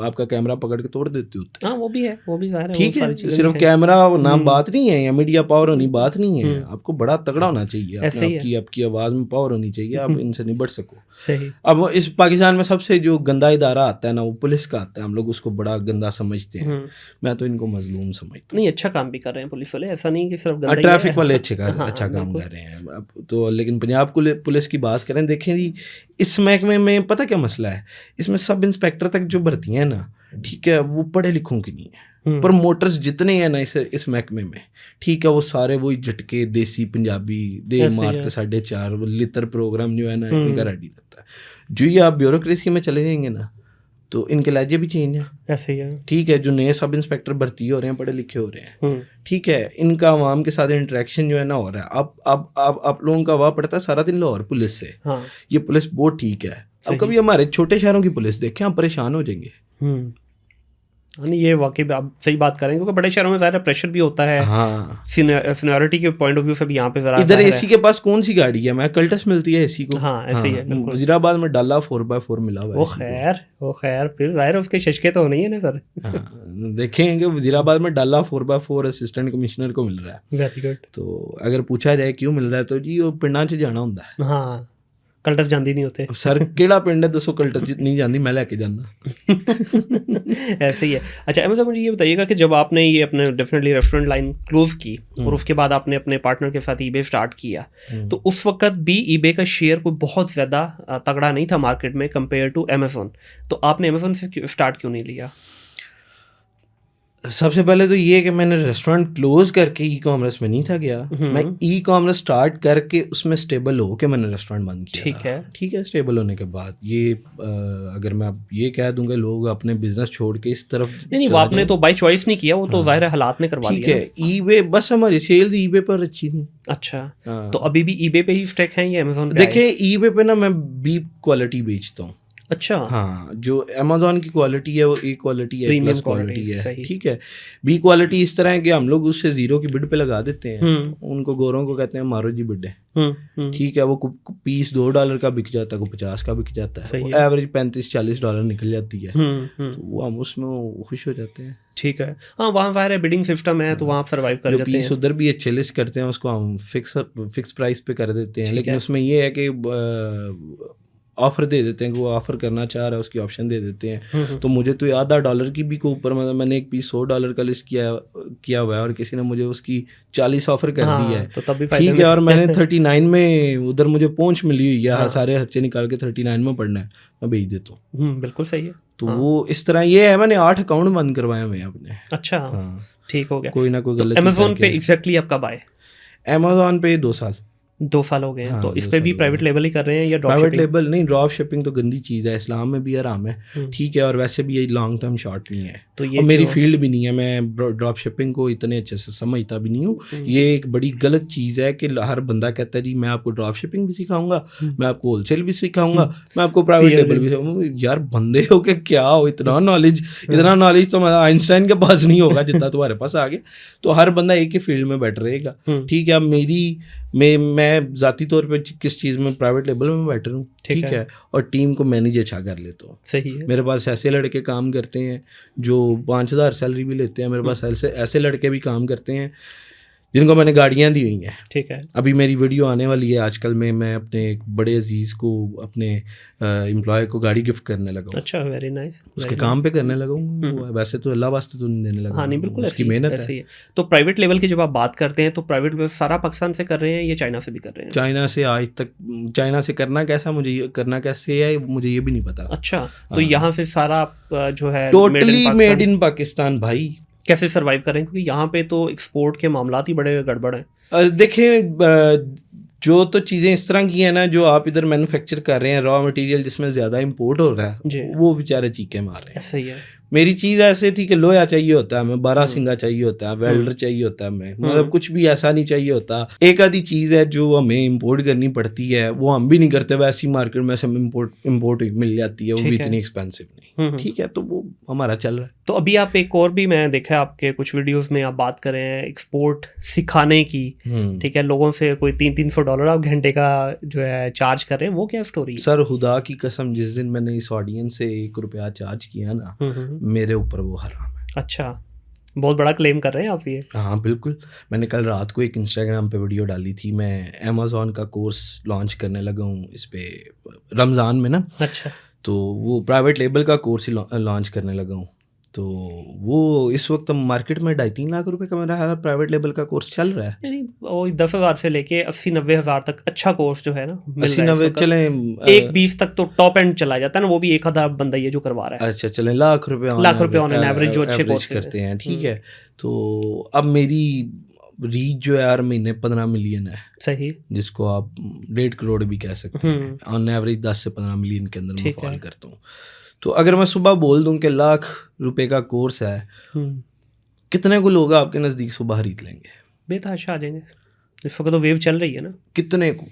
आपका कैमरा पकड़ के तोड़ देते होते हैं। हाँ वो भी है, वो भी ज़ाहिर है, ठीक है, सिर्फ कैमरा नाम बात नहीं है, या मीडिया पावर होनी बात नहीं है। आपको बड़ा तगड़ा होना चाहिए, आपकी आवाज में पावर होनी चाहिए, आप इनसे निपट सको। सही। अब इस पाकिस्तान में सबसे जो गंदा इदारा आता है ना वो पुलिस का आता है। हम लोग उसको बड़ा गंदा समझते हैं। मैं तो इनको मजलूम समझता हूँ। नहीं अच्छा काम भी कर रहे हैं पुलिस वाले, ऐसा नहीं कि सिर्फ गंदा ही ट्रैफिक है। वाले अच्छा काम कर रहे हैं। अब तो लेकिन पंजाब पुलिस की बात करें, देखें जी इस महकमे में पता क्या मसला है, इसमें सब इंस्पेक्टर तक जो भर्ती है ना, ठीक है, वो पढ़े लिखों की नहीं है। प्रमोटर्स जितने हैं ना इस महकमे में, ठीक है, वो सारे वही झटके देसी पंजाबी दे मारते 4.5 लितर प्रोग्राम जो है ना इनका रेडी रहता है। जो ये आप ब्यूरोक्रेसी में चले जाएंगे ना तो इनके लहजे भी चेंज है। ऐसे ही है, ठीक है। जो नए सब इंस्पेक्टर भर्ती हो रहे हैं पढ़े लिखे हो रहे हैं, ठीक है, इनका आवाम के साथ इंटरेक्शन जो है ना हो रहा है। आप लोगों का वाह पड़ता है सारा दिन लाहौर पुलिस से। ये पुलिस बहुत ठीक है। अब कभी हमारे छोटे शहरों की पुलिस देखें, आप परेशान हो जाएंगे। नहीं ये वाकई आप सही बात करें, क्योंकि बड़े शहरों में ज़्यादा प्रेशर भी होता है। हाँ, सीनियरिटी के पॉइंट ऑफ व्यू से भी यहाँ पे ज़रा इधर एसी के पास कौन सी गाड़ी है, मैं कल्टस मिलती है एसी को। हाँ ऐसे ही है। वजीराबाद में डाला 4x4 मिला हुआ है। वो खैर फिर जाहिर है उसके शशके तो नहीं है ना सर। देखेंगे वजीराबाद में डाला 4x4 असिस्टेंट कमिश्नर को मिल रहा है। Very good. तो अगर पूछा जाए क्यों मिल रहा है तो जी वो पिंडा च जाना होता है। हाँ कल्टस जाती नहीं होते सर केड़ा पिंड है दसो कल्टस नहीं जाती, मैं लेके जाना। ऐसे ही है। अच्छा एम, मुझे ये बताइएगा कि जब आपने ये अपने डेफिनेटली रेस्टोरेंट लाइन क्लोज की और उसके बाद आपने अपने पार्टनर के साथ ईबे स्टार्ट किया, तो उस वक्त भी ईबे का शेयर कोई बहुत ज़्यादा तगड़ा नहीं था मार्केट में कंपेयर टू अमेज़ोन। तो आपने अमेज़ोन से स्टार्ट क्यों नहीं लिया? सबसे पहले तो ये कि मैंने रेस्टोरेंट क्लोज करके ई कॉमर्स में नहीं था गया। मैं ई कॉमर्स स्टार्ट करके उसमें स्टेबल हो के मैंने रेस्टोरेंट बंद किया। ठीक है। स्टेबल होने के बाद ये अगर मैं ये कह दूंगा लोग अपने बिजनेस छोड़ के इस तरफ नहीं वो आपने तो बाय चॉइस नहीं किया, वो तो जाहिर है हालात ने करवा दिया। ठीक है। ईबे बस हमारी सेल्स ईबे पर अच्छी थी। अच्छा तो अभी भी ईबे पे ही स्टेक है या अमेज़न पे? देखिए ईबे पे ना मैं बीफ क्वालिटी बेचता हूँ। अच्छा हाँ, जो अमेजोन की क्वालिटी है वो ए क्वालिटी है, Premium प्लस quality, क्वालिटी है, सही। ठीक है। बी क्वालिटी इस तरह है कि हम लोग उससे जीरो की बिड पे लगा देते हैं, उनको गोरों को कहते हैं मारो जी बिड है, ठीक है। वो पीस $2 का बिक जाता है, को 50 का बिक जाता है, एवरेज $35-40 निकल जाती है, तो वो हम उसमें खुश हो जाते हैं। ठीक है, हाँ वहाँ ज़ाहिर है बिडिंग सिस्टम है तो वहाँ आप सर्वाइव कर जो जाते पीस हैं। उधर भी अच्छे लिस्ट करते हैं उसको हम फिक्स प्राइस पे कर देते हैं, लेकिन उसमें ये है कि ऑफर दे देते हैं कि वो ऑफर करना चाह रहा है, उसकी ऑप्शन दे देते हैं। तो मुझे तो $0.5 की भी को ऊपर, मतलब मैंने एक पीस $100 का लिस्ट किया हुआ है और किसी ने मुझे उसकी 40 ऑफर कर दी है, तो तब भी ठीक है, और मैंने 39 में उधर मुझे पहुंच मिली हुई है, सारे खर्चे निकाल के 39 में पड़ना है, मैं भेज देता हूँ। बिल्कुल सही है। तो वो इस तरह ये है, मैंने 8 अकाउंट बंद करवाए हुए हैं अपने। अच्छा, ठीक हो गया। कोई ना कोई गलती अमेजोन पे एग्जैक्टली आप कब आए? अमेजोन पे 2 साल 2 साल हो गए हैं। हाँ, तो इस पे भी प्राइवेट लेवल ही कर रहे हैं या ड्रॉप प्राइवेट शिपिंग? लेबल नहीं, ड्रॉप शिपिंग तो गंदी चीज़ है, इस्लाम में भी हराम है, ठीक है, और वैसे भी ये लॉन्ग टर्म शॉर्ट नहीं है, तो ये और मेरी फील्ड भी नहीं है, मैं ड्रॉप शिपिंग को इतने अच्छे से समझता भी नहीं हूँ। ये एक बड़ी गलत चीज़ है कि हर बंदा कहता है जी मैं आपको ड्रॉप शिपिंग भी सिखाऊंगा, मैं आपको होलसेल भी सिखाऊंगा, मैं आपको प्राइवेट लेबल भी सिखाऊंगा। यार बंदे हो के क्या हो, इतना नॉलेज तो मैं आइंस्टाइन के पास नहीं होगा जितना तुम्हारे पास आ गया। तो हर बंदा एक ही फील्ड में बेटर रहेगा, ठीक है। अब मैं ज़ाती तौर पे किस चीज़ में, प्राइवेट लेबल में बेटर हूँ, ठीक है, और टीम को मैनेज अच्छा कर लेता हूँ, सही है। मेरे पास ऐसे लड़के काम करते हैं जो 5,000 सैलरी भी लेते हैं, मेरे पास ऐसे लड़के भी काम करते हैं जिनको मैंने गाड़ियाँ दी हुई हैं, ठीक है। अभी मेरी वीडियो आने वाली है आजकल में, मैं अपने एक बड़े अजीज़ को, अपने एम्प्लॉय को गाड़ी गिफ्ट करने लगा हूँ। अच्छा, वेरी नाइस। उसके काम पे करने लगा हूँ, वैसे तो अल्लाह वास्ते तो नहीं देने लगा। हाँ नहीं, बिल्कुल उसकी मेहनत है। तो प्राइवेट लेवल की जब आप बात करते हैं तो प्राइवेट लेवल सारा पाकिस्तान से कर रहे हैं या चाइना से भी कर रहे हैं? चाइना से आज तक, चाइना से करना कैसे है मुझे ये भी नहीं पता। अच्छा, तो यहाँ से सारा जो है टोटली मेड इन पाकिस्तान भाई। कैसे सर्वाइव करें, क्योंकि यहाँ पे तो एक्सपोर्ट के मामला ही बड़े गड़बड़ हैं। देखें, जो तो चीज़ें इस तरह की हैं ना, जो आप इधर मैन्युफैक्चर कर रहे हैं, रॉ मटेरियल जिसमें ज़्यादा इंपोर्ट हो रहा है, वो बेचारे चीखे मार रहे हैं। सही है। मेरी चीज़ ऐसे थी कि लोहा चाहिए होता है हमें, 12 सिंगा चाहिए होता है, वेल्डर चाहिए होता है हमें, मतलब कुछ भी ऐसा नहीं चाहिए होता। एक आधी चीज़ है जो हमें इंपोर्ट करनी पड़ती है, वो हम भी नहीं करते, वैसी मार्केट में से इंपोर्ट मिल जाती है, वो भी इतनी एक्सपेंसिव नहीं, ठीक है, तो वो हमारा चल रहा है। तो अभी आप एक और भी, मैं देखा आपके कुछ वीडियोस में आप बात कर रहे हैं एक्सपोर्ट सिखाने की, ठीक है, लोगों से कोई $300-300 आप घंटे का जो है चार्ज कर रहे हैं, वो क्या स्टोरी है? सर खुदा की कसम, जिस दिन मैंने इस ऑडियंस से ₹1 चार्ज किया ना, मेरे ऊपर वो हराम है। अच्छा, बहुत बड़ा क्लेम कर रहे हैं आप ये। हाँ बिल्कुल, मैंने कल रात को एक इंस्टाग्राम पे वीडियो डाली थी, मैं अमेज़ॉन का कोर्स लॉन्च करने लगा हूँ इस पे रमज़ान में ना। अच्छा, तो वो प्राइवेट लेबल का कोर्स ही लॉन्च करने लगा हूँ, तो वो इस वक्त मार्केट में 2.5-3 लाख रुपए का मेरा प्राइवेट लेबल का कोर्स चल रहा है। यानी वो 10,000 से लेके 80-90 हज़ार तक अच्छा कोर्स जो है ना, 80-90 चले, 1-20 तक तो टॉप एंड चला जाता है ना, वो भी 1,000 बंदा ये जो करवा रहा है। अच्छा चले, लाख रुपए ऑन एवरेज जो अच्छे कोर्स करते हैं, ठीक है। तो अब मेरी रीच जो है हर महीने 15 मिलियन है, सही, जिसको आप 1.5 करोड़ भी कह सकते हैं, ऑन एवरेज 10 से 15 मिलियन के अंदर मैं फॉल करता हूँ। तो अगर मैं सुबह बोल दूं कि ₹1,00,000 का कोर्स है, कितने को लोग आपके नज़दीक सुबह खरीद लेंगे? बेतहाशा आ जाएंगे। इस वक्त तो वेव चल रही है ना। कितने को?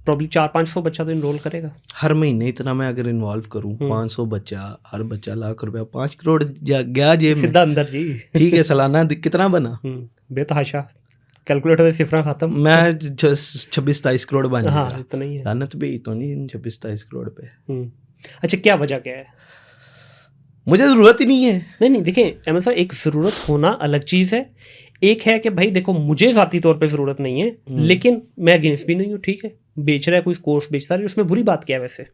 प्रॉब्ली 400-500 बच्चा तो इनरोल करेगा हर महीने। इतना मैं अगर इन्वॉल्व करूं, 500 बच्चा, हर बच्चा ₹1,00,000, 5 करोड़ गया जेब में सीधा अंदर जी। ठीक है, सालाना कितना बना? बेतहाशा, कैलकुलेटर से सिफरा खत्म। मैं 26-27 करोड़ बन गया। हाँ, इतना ही है। लानत भी तो नहीं 26-27 करोड़ पे। अच्छा, क्या वजह क्या है? मुझे ज़रूरत ही नहीं है। नहीं देखिए अहमद साहब, एक ज़रूरत होना अलग चीज़ है, एक है कि भाई देखो मुझे ज़ाती तौर पे ज़रूरत नहीं है, लेकिन मैं अगेंस्ट भी नहीं हूँ, ठीक है, बेच रहा है कोई कोर्स बेचता है, उसमें बुरी बात क्या है वैसे?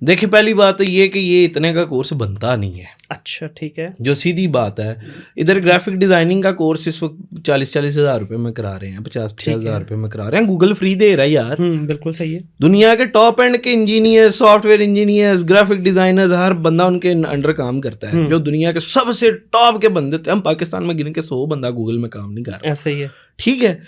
देखिए, पहली बात तो ये कि ये इतने का कोर्स बनता नहीं है। अच्छा, ठीक है, जो सीधी बात है, इधर ग्राफिक डिजाइनिंग का कोर्स इस वक्त 40-40 हज़ार रुपए में करा रहे हैं, 50-50 हज़ार रुपए में करा रहे हैं। गूगल फ्री दे रहा है यार। बिल्कुल सही है। दुनिया के टॉप एंड के engineer, software engineers, graphic designers, हर बंदा उनके अंडर काम करता है। जो दुनिया के सबसे टॉप के बंदे थे, हम पाकिस्तान में गिन के 100 बंदा गूगल में काम नहीं कर रहा। ऐसा ही है, ठीक है।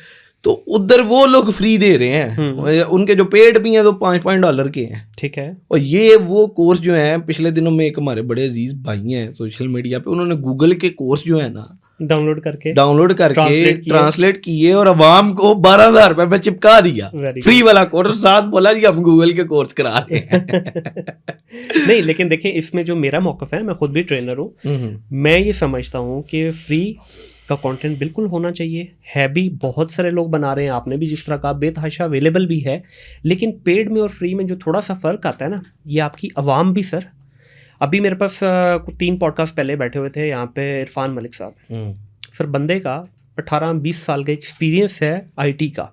तो उधर वो लोग फ्री दे रहे हैं, उनके जो पेड भी हैं तो $5 के हैं, ठीक है। और ये वो कोर्स जो है, पिछले दिनों में एक हमारे बड़े अजीज भाई हैं सोशल मीडिया पे, उन्होंने गूगल के कोर्स जो है ना डाउनलोड करके ट्रांसलेट किए और अवाम को 12,000 रुपए पे चिपका दिया फ्री वाला कोर्स, साथ बोला जी हम गूगल के कोर्स करा रहे हैं। नहीं, लेकिन देखिए इसमें जो मेरा मौक़िफ़ है, मैं खुद भी ट्रेनर हूँ, मैं ये समझता हूँ कि फ्री का कंटेंट बिल्कुल होना चाहिए, है भी, बहुत सारे लोग बना रहे हैं, आपने भी जिस तरह का बेतहाशा अवेलेबल भी है, लेकिन पेड में और फ्री में जो थोड़ा सा फ़र्क आता है ना, ये आपकी आवाम भी सर, अभी मेरे पास 3 पॉडकास्ट पहले बैठे हुए थे यहाँ पे इरफान मलिक साहब, सर बंदे का 18-20 साल का एक्सपीरियंस है आईटी का,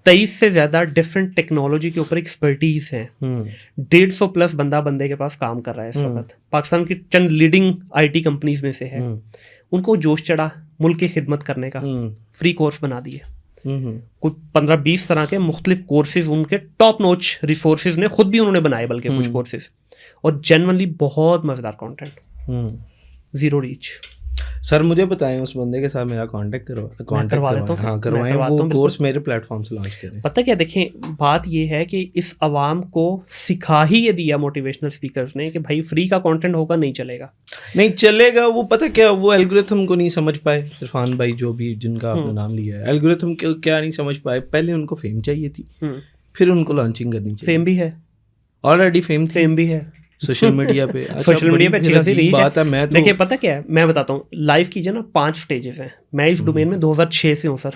23 से ज़्यादा डिफरेंट टेक्नोलॉजी के ऊपर एक्सपर्टीज़ हैं, 150 प्लस बंदे के पास काम कर रहा है इस वक्त, पाकिस्तान की चंद लीडिंग आईटी कंपनीज में से है। उनको जोश चढ़ा मुल्क की खिदमत करने का, फ्री कोर्स बना दिए, कुछ 15-20 तरह के मुख्तलिफ कोर्सेज, उनके टॉप नॉच रिसोर्सेज ने खुद भी उन्होंने बनाए बल्कि कुछ कोर्सेज, और जेन्युइनली बहुत मज़ेदार कंटेंट, ज़ीरो रीच। सर मुझे बताएं उस बंदे के साथ मेरा कांटेक्ट करवा देता हूँ। हाँ करवाएं, वो कोर्स मेरे प्लेटफॉर्म से लॉन्च करें। पता क्या, देखें बात ये है कि इस आवाम को सिखा ही ये दिया मोटिवेशनल स्पीकर्स ने कि भाई फ्री का कंटेंट होगा, नहीं चलेगा। वो पता क्या, वो एल्गोरिथम को नहीं समझ पाए इरफान भाई, जो भी जिनका आपने नाम लिया है, एल्गोरिथम को क्या नहीं समझ पाए। पहले उनको फेम चाहिए थी, फिर उनको लॉन्चिंग करनी चाहिए। फेम भी है ऑलरेडी, फेम भी है सोशल मीडिया पे अच्छी खासी रीच है। मैं देखिए पता क्या है, मैं बताता हूँ, लाइफ की जो ना 5 स्टेजेस हैं। मैं इस डोमेन में 2006 से हूँ सर।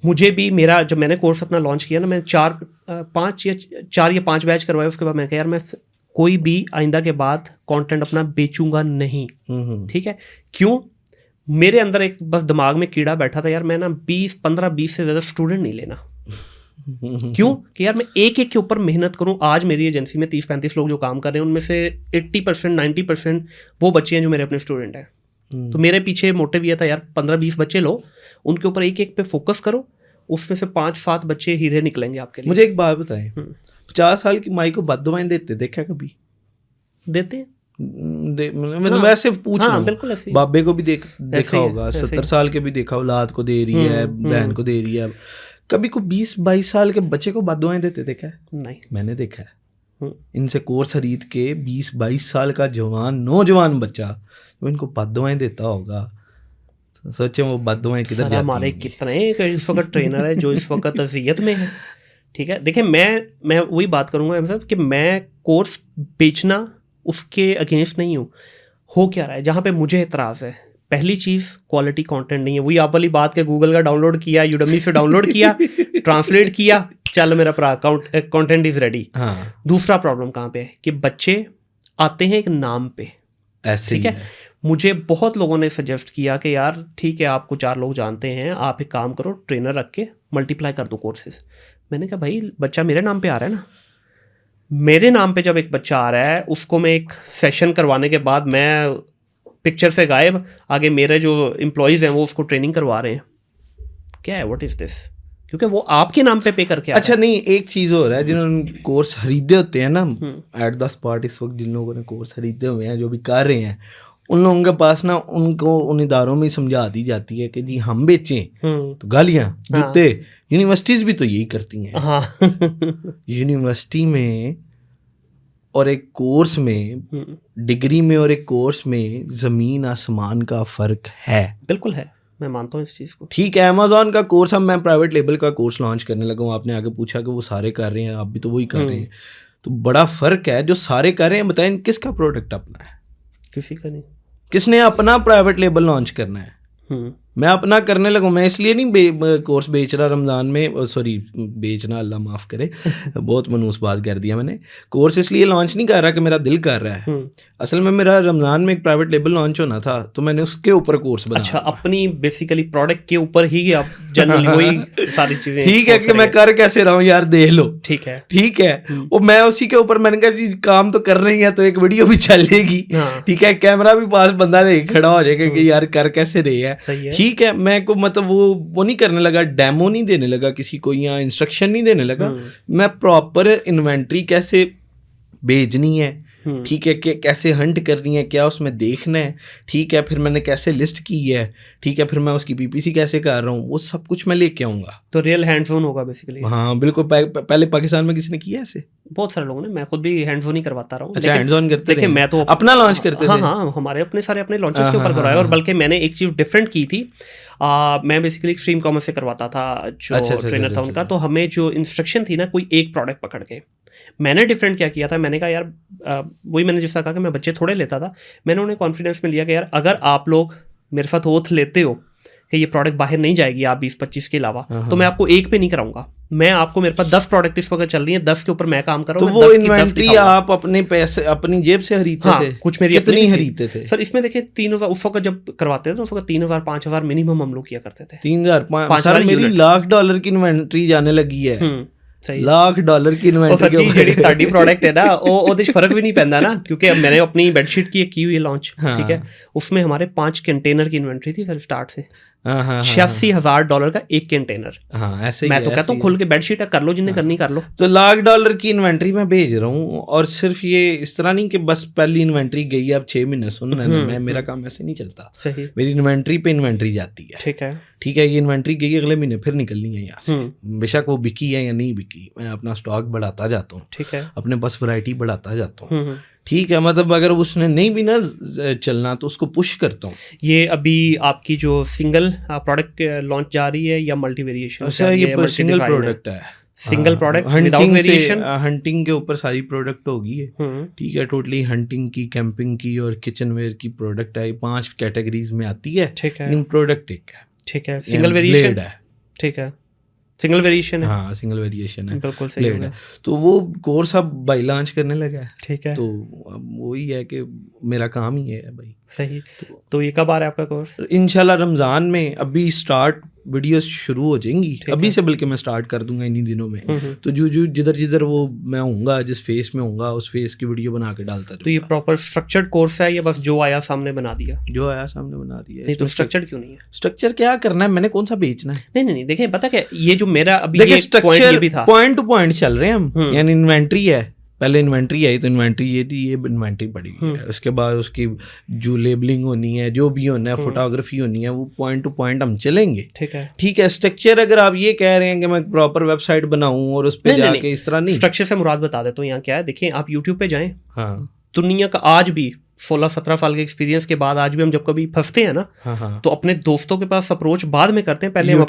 मुझे भी मेरा जब मैंने कोर्स अपना लॉन्च किया ना, मैं 4 या 5 बैच करवाए, उसके बाद मैं कहा यार मैं कोई भी आइंदा के बाद कंटेंट अपना बेचूंगा नहीं। ठीक है, क्यों? मेरे अंदर एक बस दिमाग में कीड़ा बैठा था यार, मैं ना 15-20 से ज़्यादा स्टूडेंट नहीं लेना। क्यों? कि यार मैं एक के ऊपर मेहनत करूं। आज मेरी एजेंसी में 30-35 लोग जो काम कर रहे हैं, उनमें से 80% 90% वो बच्चे हैं जो मेरे अपने स्टूडेंट हैं। तो मेरे पीछे मोटिव ये था यार 15-20 बच्चे लो, उनके ऊपर एक पे फोकस करो, उसमें से 5-7 बच्चे हीरे निकलेंगे आपके लिए। मुझे एक बात बताएं, 50 साल की माई को बद्दुआएं देते देखा कभी? देते हैं, मतलब वैसे पूछ रहा हूं। बाबे को भी देखा होगा, 70 साल के भी देखा, औलाद को दे रही है, बहन को दे रही है। कभी को 20-22 साल के बच्चे को बद्दुआएं देते देखा है? नहीं, मैंने देखा है। इनसे कोर्स खरीद के 20-22 साल का नौजवान बच्चा वो इनको बद्दुआएं देता होगा, तो सोचे वो बद्दुआएं किधर जाती हैं। हमारे कितने इस वक्त ट्रेनर है जो इस वक्त अज़ियत में है। ठीक है, देखिए मैं वही बात करूँगा साहब कि मैं कोर्स बेचना उसके अगेंस्ट नहीं हूँ। हो क्या रहा है, जहाँ पे मुझे एतराज़ है, पहली चीज़ क्वालिटी कंटेंट नहीं है। वही आप वाली बात के गूगल का डाउनलोड किया, यूडेमी से डाउनलोड किया, ट्रांसलेट किया, चल मेरा कंटेंट इज़ रेडी। दूसरा प्रॉब्लम कहाँ पे है कि बच्चे आते हैं एक नाम पे, ऐसे। ठीक है, मुझे बहुत लोगों ने सजेस्ट किया कि यार ठीक है, आपको 4 लोग जानते हैं, आप एक काम करो, ट्रेनर रख के मल्टीप्लाई कर दो कोर्सेज। मैंने कहा भाई बच्चा मेरे नाम पे आ रहा है ना, मेरे नाम पे जब एक बच्चा आ रहा है, उसको मैं एक सेशन करवाने के बाद मैं पिक्चर से गायब, आगे मेरे जो एम्प्लॉयज़ हैं वो उसको ट्रेनिंग करवा रहे हैं, क्या है, व्हाट इज़ दिस? क्योंकि वो आपके नाम पे करके अच्छा नहीं, एक चीज़ हो रहा है, जिन्होंने कोर्स खरीदे होते हैं ना एट द स्पॉट, इस वक्त जिन लोगों ने कोर्स खरीदे हुए हैं, जो भी कर रहे हैं, उन लोगों के पास ना उनको उन इदारों में समझा दी जाती है कि जी हम बेचें तो गालियाँ, जूते। यूनिवर्सिटीज़ भी तो यही करती हैं। यूनिवर्सिटी में और एक कोर्स में, डिग्री में और एक कोर्स में ज़मीन आसमान का फ़र्क है। बिल्कुल है, मैं मानता हूँ इस चीज़ को। ठीक है, अमेज़ॉन का कोर्स, अब मैं प्राइवेट लेबल का कोर्स लॉन्च करने लगा हूँ, आपने आगे पूछा कि वो सारे कर रहे हैं, आप भी तो वही कर रहे हैं, तो बड़ा फ़र्क है। जो सारे कर रहे हैं, बताएं किसका प्रोडक्ट अपना है? किसी का नहीं। किसने अपना प्राइवेट लेबल लॉन्च करना है? मैं अपना करने लगा। मैं इसलिए नहीं कोर्स बेच रहा रमज़ान में, सॉरी बेचना, अल्लाह माफ़ करे, बहुत मनूस बात कर दिया मैंने। कोर्स इसलिए लॉन्च नहीं कर रहा कि मेरा दिल कर रहा है, असल में मेरा रमज़ान में एक प्राइवेट लेबल लॉन्च होना था, तो मैंने उसके ऊपर कोर्स बनाया। अच्छा, अपनी बेसिकली प्रोडक्ट के ऊपर ही आप जनरली वही सारी चीज़ें। ठीक है कि मैं कर कैसे रहा हूँ यार, देख लो। ठीक है, ठीक है, वो मैं उसी के ऊपर, मैंने कहा जी काम तो कर रही है तो एक वीडियो भी चलेगी। ठीक है, कैमरा भी पास बंदा देख खड़ा हो जाएगा कि यार कर कैसे रही है। ठीक है, मैं को मतलब वो नहीं करने लगा, डेमो नहीं देने लगा किसी को, या इंस्ट्रक्शन नहीं देने लगा। मैं प्रॉपर इन्वेंट्री कैसे भेजनी है, ठीक है, कि कैसे हंट करनी है, क्या उसमें देखना है, ठीक है, फिर मैंने कैसे लिस्ट की है, ठीक है, फिर मैं उसकी PPC कैसे कर रहा हूँ, वो सब कुछ मैं लेके आऊँगा। तो रियल हैंड्स ऑन होगा बेसिकली। हाँ बिल्कुल। पहले पाकिस्तान में किसी ने किया ऐसे? बहुत सारे लोगों ने, मैं खुद भी हैंड्स ऑन ही करवाता रहा हूँ। अच्छा, हैंड्स ऑन करते देखिए मैं तो अपना लॉन्च करते थे। हाँ, हमारे अपने लॉन्चेस के ऊपर करवाया। और बल्कि मैंने एक चीज़ डिफरेंट की थी, मैं बेसिकली एक्सट्रीम कॉमर्स से करवाता था, जो ट्रेनर था उनका। तो हमें जो इंस्ट्रक्शन थी ना, कोई एक प्रोडक्ट पकड़ के, मैंने डिफरेंट क्या किया था, मैंने कहा यार वही मैंने जिस तरह कहा कि मैं बच्चे थोड़े लेता था, मैंने उन्हें कॉन्फिडेंस में लिया कि यार अगर आप लोग मेरे साथ ओथ लेते हो कि ये प्रोडक्ट बाहर नहीं जाएगी आप 20-25 के अलावा, तो मैं आपको एक पे नहीं कराऊंगा, मैं आपको, मेरे पास 10 प्रोडक्ट इस वक्त चल रही है, 10 के ऊपर मैं काम कर रहा हूँ। तो वो इन्वेंट्री आप अपने पैसे अपनी जेब से खरीदते थे? कुछ मेरी कितनी खरीदते थे सर? इसमें देखिए 3000 उस वक्त जब करवाते थे, उस वक्त 3000-5000 मिनिमम हम लोग किया करते थे। 3000-5000? मेरी $1,00,000 की इन्वेंट्री जाने लगी है। $1,00,000 की इन्वेंट्री ਜਿਹੜੀ ਤੁਹਾਡੀ प्रोडक्ट है ना, ਉਹਦੇ ਚ फर्क भी नहीं पैंदा ना, क्योंकि अब मैंने अपनी बेडशीट की हुई है लॉन्च, ठीक है, उसमें हमारे 5 कंटेनर की इन्वेंट्री थी सर स्टार्ट से। $86,000 का एक कंटेनर। हाँ ऐसे मैं तो कहता हूँ खुल के बेडशीट कर लो, जिन्हें करनी कर लो। तो $1,00,000 की इन्वेंट्री मैं भेज रहा हूँ, और सिर्फ ये इस तरह नहीं कि बस पहली इन्वेंट्री गई अब 6 महीने सुनना है, मेरा काम ऐसे नहीं चलता। सही। मेरी इन्वेंट्री पे इन्वेंट्री जाती है, ठीक है, ठीक है, ये इन्वेंट्री गई अगले महीने फिर निकलनी है यहाँ से, बेशक वो बिकी है या नहीं बिकी, मैं अपना स्टॉक बढ़ाता जाता हूँ, ठीक है, अपने पास वैरायटी बढ़ाता जाता हूँ, ठीक है, मतलब अगर उसने नहीं भी ना चलना तो उसको पुश करता हूँ। ये अभी आपकी जो सिंगल प्रोडक्ट लॉन्च जा रही है या मल्टी वेरिएशन? अच्छा, ये सिंगल प्रोडक्ट है, single product without variation. Hunting के ऊपर सारी प्रोडक्ट होगी है, ठीक है, टोटली हंटिंग की, कैंपिंग की और किचन वेयर की प्रोडक्ट है, 5 कैटेगरीज में आती है, ठीक है, प्रोडक्ट एक है, ठीक है, सिंगल वेरिएशन है, ठीक है, सिंगल वेरिएशन है, हाँ सिंगल वेरिएशन है, बिल्कुल सही है। तो वो कोर्स अब भाई लॉन्च करने लगा है, ठीक है, तो अब वही है कि मेरा काम ही है भाई। सही। तो ये कब आ रहा है आपका कोर्स? इंशाल्लाह रमज़ान में, अभी स्टार्ट वीडियोस शुरू हो जाएंगी अभी से, बल्कि मैं स्टार्ट कर दूंगा इन्हीं दिनों में। तो जो जिधर वो मैं होऊंगा, जिस फेस में होऊंगा उस फेस की वीडियो बना के डालता रहूंगा। तो ये प्रॉपर स्ट्रक्चर्ड कोर्स है या बस जो आया सामने बना दिया? जो आया सामने बना दिया। नहीं तो स्ट्रक्चर्ड क्यों नहीं है? स्ट्रक्चर क्या करना है, मैंने कौन सा बेचना है? नहीं, देखिए पता क्या, ये जो मेरा अभी ये स्ट्रक्चर पॉइंट टू पॉइंट चल रहे हैं हम, यानी इन्वेंट्री है, पहले इन्वेंट्री आई तो इन्वेंट्री ये इन्वेंट्री पड़ी है, उसके बाद उसकी जो लेबलिंग होनी है, जो भी होना है, फोटोग्राफी होनी है, वो पॉइंट टू पॉइंट हम चलेंगे, ठीक है। स्ट्रक्चर अगर आप ये कह रहे हैं कि मैं प्रॉपर वेबसाइट बनाऊं और उस पर जाके इस तरह नहीं, स्ट्रक्चर से मुराद बता देता हूँ यहाँ क्या है। देखिए आप यूट्यूब पे जाएं, हाँ, दुनिया का आज भी 16-17 साल के एक्सपीरियंस के बाद आज भी हम जब कभी फंसते हैं ना, तो अपने दोस्तों के पास अप्रोच बाद में करते हैं, पहले हम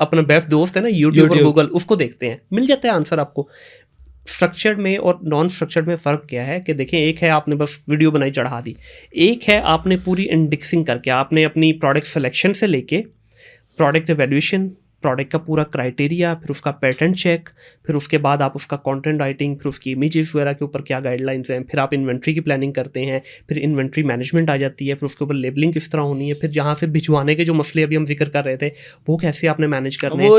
अपना बेस्ट दोस्त है ना यूट्यूब और गूगल, उसको देखते हैं, मिल जाता है आंसर आपको। स्ट्रक्चर्ड में और नॉन स्ट्रक्चर्ड में फ़र्क क्या है कि देखें, एक है आपने बस वीडियो बनाई चढ़ा दी, एक है आपने पूरी इंडेक्सिंग करके, आपने अपनी प्रोडक्ट सिलेक्शन से लेके प्रोडक्ट एवेल्यूशन, प्रोडक्ट का पूरा क्राइटेरिया, फिर उसका पैटर्न चेक, फिर उसके बाद आप उसका कंटेंट राइटिंग, फिर उसकी इमेजेस वगैरह के ऊपर क्या गाइडलाइंस हैं, फिर आप इन्वेंट्री की प्लानिंग करते हैं, फिर इन्वेंट्री मैनेजमेंट आ जाती है, फिर उसके ऊपर लेबलिंग किस तरह होनी है, फिर जहाँ से भिजवाने के जो मसले अभी हम जिक्र कर रहे थे वो कैसे आपने मैनेज करने हैं,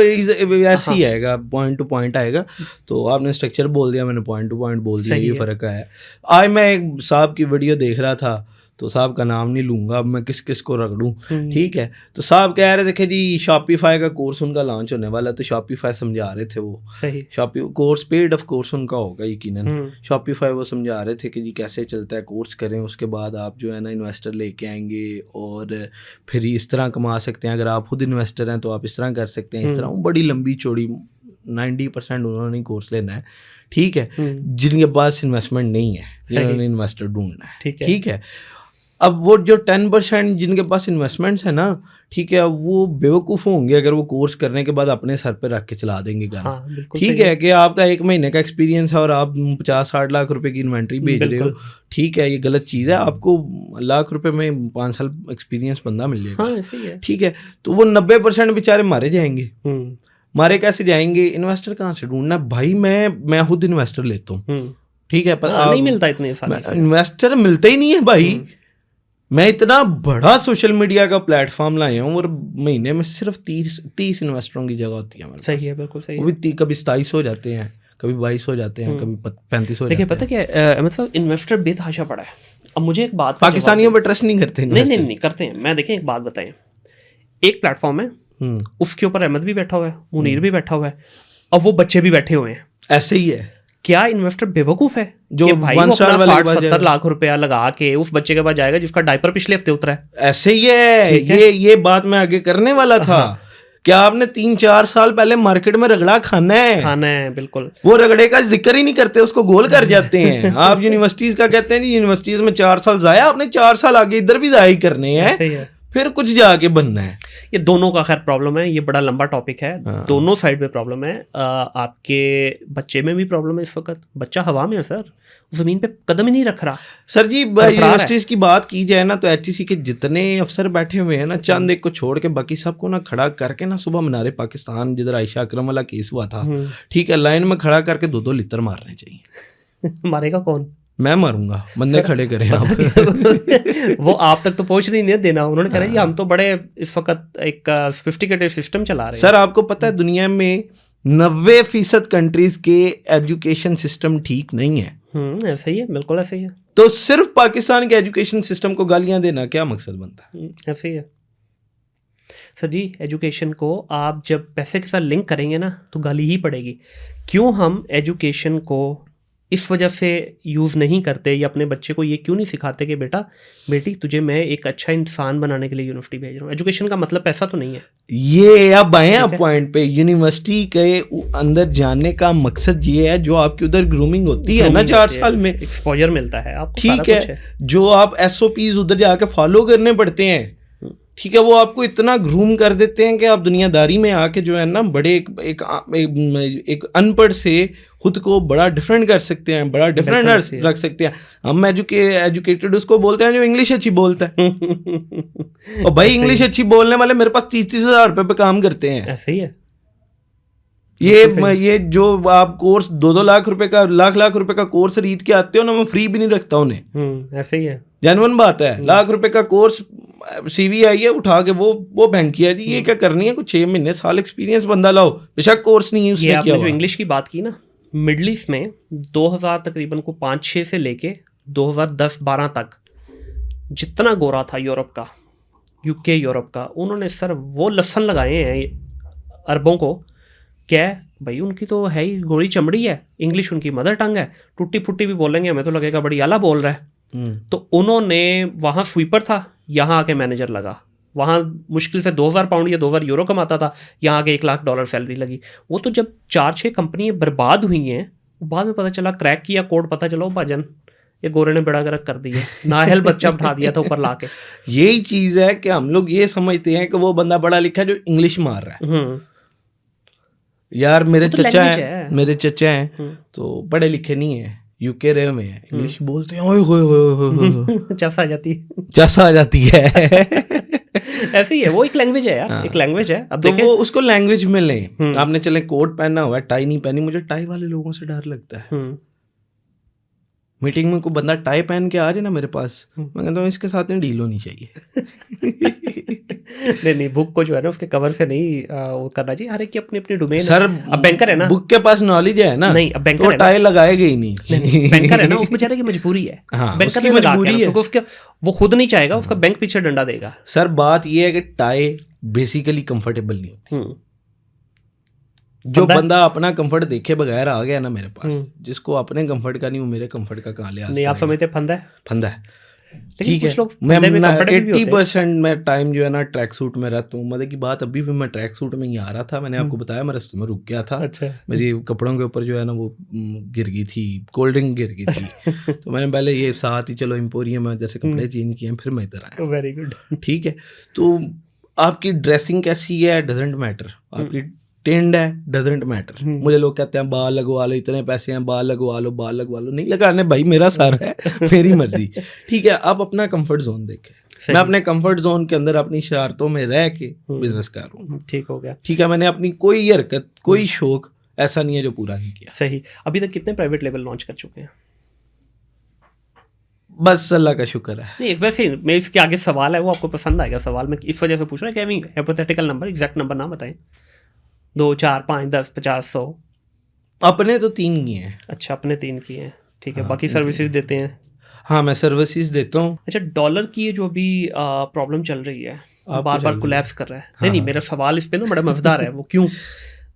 वो ऐसे ही आएगा, पॉइंट टू पॉइंट आएगा। तो आपने स्ट्रक्चर बोल दिया, मैंने पॉइंट टू पॉइंट बोल दिया, ये फ़र्क है। आज मैं एक साहब की वीडियो देख रहा था, तो साहब का नाम नहीं लूँगा, अब मैं किस किस को रख दूँ, ठीक है। तो साहब कह रहे थे जी शॉपिफाई का कोर्स उनका लॉन्च होने वाला, तो शॉपिफाई समझा रहे थे वो, सही कोर्स पेड ऑफ कोर्स उनका होगा यकीनन, शॉपिफाई वो समझा रहे थे कि जी कैसे चलता है, कोर्स करें, उसके बाद आप जो है ना इन्वेस्टर लेके आएंगे और फिर इस तरह कमा सकते हैं, अगर आप खुद इन्वेस्टर हैं तो आप इस तरह कर सकते हैं, इस तरह। बड़ी लंबी चौड़ी 90% उन्होंने कोर्स लेना है, ठीक है, जिनके पास इन्वेस्टमेंट नहीं है, जिन्होंने इन्वेस्टर ढूंढना है, ठीक है। अब वो जो 10% जिनके पास इन्वेस्टमेंट्स है ना, ठीक है, वो बेवकूफ़ होंगे अगर वो कोर्स करने के बाद अपने सर पे रख के चला देंगे गाना, हाँ, ठीक है, कि आपका 1 महीने का एक्सपीरियंस है और आप 50-60 लाख रुपए की इन्वेंट्री भेज रहे हो, ठीक है, ये गलत चीज़ है। आपको लाख रुपए में 5 साल एक्सपीरियंस बंदा मिल जाएगा, हाँ, ऐसे ही है, ठीक है। तो वो 90% बेचारे मारे जाएंगे, मारे कैसे जाएंगे? इन्वेस्टर कहाँ से ढूंढना भाई? मैं खुद इन्वेस्टर लेता हूँ, ठीक है, नहीं मिलता इतने इन्वेस्टर मिलते ही नहीं है भाई। मैं इतना बड़ा सोशल मीडिया का प्लेटफॉर्म लाया हूँ और महीने में सिर्फ 30 इन्वेस्टरों की जगह होती है हमारे, सही है, बिल्कुल सही है। वो भी कभी 27 हो जाते हैं, कभी 22 हो जाते हैं, कभी 35 हो जाते हैं। देखिए पता क्या मतलब इन्वेस्टर बेतहाशा पड़ा है। अब मुझे एक बात, पाकिस्तानियों पर ट्रस्ट नहीं करते? नहीं करते हैं। मैं देखें एक बात बताएं, एक प्लेटफॉर्म है, उसके ऊपर अहमद भी बैठा हुआ है, मुनीर भी बैठा हुआ है, अब वो बच्चे भी बैठे हुए हैं, ऐसे ही है। क्या इन्वेस्टर बेवकूफ है जो कि भाई 1 वो स्टार अपना वाले के 60 पास 70 लाख रुपया लगा के उस बच्चे के पास जाएगा जिसका डायपर पिछले हफ्ते उतरा है? ऐसे ही है, ठीक है। ये बात मैं आगे करने वाला था। क्या आपने 3-4 साल पहले मार्केट में रगड़ा खाना है, बिल्कुल। वो रगड़े का जिक्र ही नहीं करते, उसको गोल कर जाते हैं। आप यूनिवर्सिटीज का कहते हैं यूनिवर्सिटीज में 4 साल जाया, आपने 4 साल आगे इधर भी जाया ही करने हैं, फिर कुछ जाके बनना है। ये दोनों का खैर प्रॉब्लम है, ये बड़ा लंबा टॉपिक है। दोनों साइड पे प्रॉब्लम है। आपके बच्चे में भी प्रॉब्लम है इस वक्त, बच्चा हवा में है सर, जमीन पे कदम ही नहीं रख रहा। सर जी यूनिवर्सिटीज की बात की जाए ना तो एचईसी के जितने अफसर बैठे हुए हैं ना, चंद एक को छोड़ के बाकी सबको ना खड़ा करके ना सुबह मीनारे पाकिस्तान जिधर आयशा अकरम वाला केस हुआ था, ठीक है, लाइन में खड़ा करके 2-2 लितर मारने चाहिए। मारेगा कौन? मैं मारूंगा, बंदे खड़े करें आप। वो आप तक तो पहुंच नहीं है देना, उन्होंने कहा जी हम तो बड़े इस वक्त एक सोफिस्टिकेटेड सिस्टम चला रहे हैं। सर आपको पता है दुनिया में 90% कंट्रीज के एजुकेशन सिस्टम ठीक नहीं है। ऐसा ही है, बिल्कुल ऐसा ही है। तो सिर्फ पाकिस्तान के एजुकेशन सिस्टम को गालियां देना क्या मकसद बनता है? ऐसे ही है सर जी। एजुकेशन को आप जब पैसे के साथ लिंक करेंगे ना तो गाली ही पड़ेगी। क्यों हम एजुकेशन को इस वजह से यूज़ नहीं करते या अपने बच्चे को ये क्यों नहीं सिखाते कि बेटा बेटी तुझे मैं एक अच्छा इंसान बनाने के लिए यूनिवर्सिटी भेज रहा हूँ। एजुकेशन का मतलब पैसा तो नहीं है। ये अब आए आप पॉइंट पे, यूनिवर्सिटी के अंदर जाने का मकसद ये है जो आपकी उधर ग्रूमिंग होती है ना 4 साल में, एक्सपोजर मिलता है आपको, ठीक है, जो आप एसओपीज उधर जाके फॉलो करने पड़ते हैं, ठीक है, वो आपको इतना ग्रूम कर देते हैं कि आप दुनियादारी में आके जो है ना बड़े एक अनपढ़ से खुद को बड़ा डिफरेंट कर सकते हैं, बड़ा डिफरेंट रख सकते हैं। हम एजुकेटेड उसको बोलते हैं जो इंग्लिश अच्छी बोलता है। और भाई इंग्लिश अच्छी बोलने वाले मेरे पास 30-30 हज़ार रुपए पे काम करते हैं। ऐसे ही है। ये जो आप कोर्स 2-2 लाख रुपए का, लाख रुपए का कोर्स खरीद के आते हो ना, मैं फ्री भी नहीं रखता उन्हें। ऐसे ही है, जेन्युइन बात है। लाख रुपए का कोर्स सीवी आई है, उठा के वो बैंक किया जी, ये क्या करनी है, कुछ 6 महीने साल एक्सपीरियंस बंदा लाओ, बेशक कोर्स नहीं है उसने किया। आपने जो इंग्लिश की बात की ना, मिडल ईस्ट में 2000 तकरीबन को 5-6 से लेके 2010-12 तक जितना गोरा था यूरोप का, यूके यूरोप का, उन्होंने सर वो लसन लगाए हैं अरबों को। क्या भाई उनकी तो है ही गोरी चमड़ी है, इंग्लिश उनकी मदर टंग है, टूटी फुट्टी भी बोलेंगे, हमें तो लगेगा बड़ी आला बोल रहा है। तो उन्होंने वहाँ स्वीपर था, यहाँ आके मैनेजर लगा, वहाँ मुश्किल से 2000 पाउंड या 2000 यूरो कमाता था, यहाँ आके $1 लाख सैलरी लगी। वो तो जब 4-6 कंपनियाँ बर्बाद हुई हैं, बाद में पता चला, क्रैक किया कोड, पता चला भाजन ये गोरे ने बेड़ा गर्क कर दिया, नाहल बच्चा उठा दिया था ऊपर लाके। यही चीज़ है कि हम लोग ये समझते हैं कि वो बंदा पढ़ा लिखा है जो इंग्लिश मार रहा है। यार मेरे चचा हैं तो पढ़े लिखे नहीं है, यूके रहे में है, इंग्लिश बोलते हैं, ओए होए होए चस आ जाती है। ऐसे ही है, वो एक लैंग्वेज है यार, एक लैंग्वेज है। अब तो वो उसको लैंग्वेज में लें। आपने चले कोट पहना हुआ है, टाई नहीं पहनी, मुझे टाई वाले लोगों से डर लगता है। मीटिंग में कोई बंदा टाई पहन के आ जाए ना मेरे पास, मैं कहता हूँ इसके साथ में डील होनी चाहिए। नहीं, बुक को जो है ना उसके कवर से नहीं वो करना चाहिए, हर एक की अपनी अपनी डोमेन। सर अब बैंकर है ना, बुक के पास नॉलेज है ना, नहीं अब बैंकर तो टाई लगाएगा ही नहीं। बैंकर है ना, उस बेचारे की मजबूरी है। बैंकर की मजबूरी है, क्योंकि उसके वो खुद नहीं चाहेगा, उसका बैंक पीछे डंडा देगा। सर बात ये है कि टाई बेसिकली कंफर्टेबल नहीं होती। जो बंदा अपना कंफर्ट देखे बगैर आ गया ना मेरे पास, जिसको अपने कंफर्ट का नहीं, वो मेरे कंफर्ट का कहाँ ले आ। नहीं आप समझते फंदा है। ठीक है, मैं 80% मैं टाइम जो है ना ट्रैक सूट में रहता हूँ। मतलब की बात, अभी भी मैं ट्रैक सूट में ही आ रहा था, मैंने आपको बताया मैं रास्ते में रुक गया था। अच्छा। मेरी कपड़ों के ऊपर जो है ना वो गिर गई थी, कोल्ड ड्रिंक गिर गई थी। तो मैंने पहले ये साथ ही चलो एम्पोरियम में जैसे कपड़े चेंज किए, फिर मैं इधर आया। Very good. ठीक है, तो आपकी ड्रेसिंग कैसी है डजेंट मैटर, आपकी टेंड है डजेंट मैटर। मुझे लोग कहते हैं बाल लगवा लो, इतने पैसे हैं, बाल लगवा लो, बाल लगवा लो। नहीं लगाने भाई, मेरा सर है, मेरी मर्जी। ठीक है, आप अपना कंफर्ट जोन देखें। मैं अपने कंफर्ट जोन के अंदर अपनी शरारतों में रह के बिजनेस कर रहा हूँ। ठीक हो गया। ठीक है, मैंने अपनी कोई हरकत, कोई शौक ऐसा नहीं है जो पूरा नहीं किया। सही। अभी तक कितने प्राइवेट लेवल लॉन्च कर चुके हैं? बस अल्लाह का शुक्र है। नहीं वैसे मैं इसके आगे सवाल है, वो आपको पसंद आएगा सवाल, मैं इस वजह से पूछ रहा हूँ कि हाइपोथेटिकल नंबर, एग्जैक्ट नंबर ना बताएं। 2, 4, 5, 10, 50, 100? अपने तो 3 किए हैं। अच्छा, अपने 3 किए हैं, ठीक है। बाकी सर्विसेज देते हैं? हाँ, मैं सर्विसेज देता हूँ। अच्छा, डॉलर की ये जो अभी प्रॉब्लम चल रही है, बार बार कोलैप्स कर रहा है। नहीं, मेरा सवाल इस पे ना बड़ा मजेदार है। वो क्यों?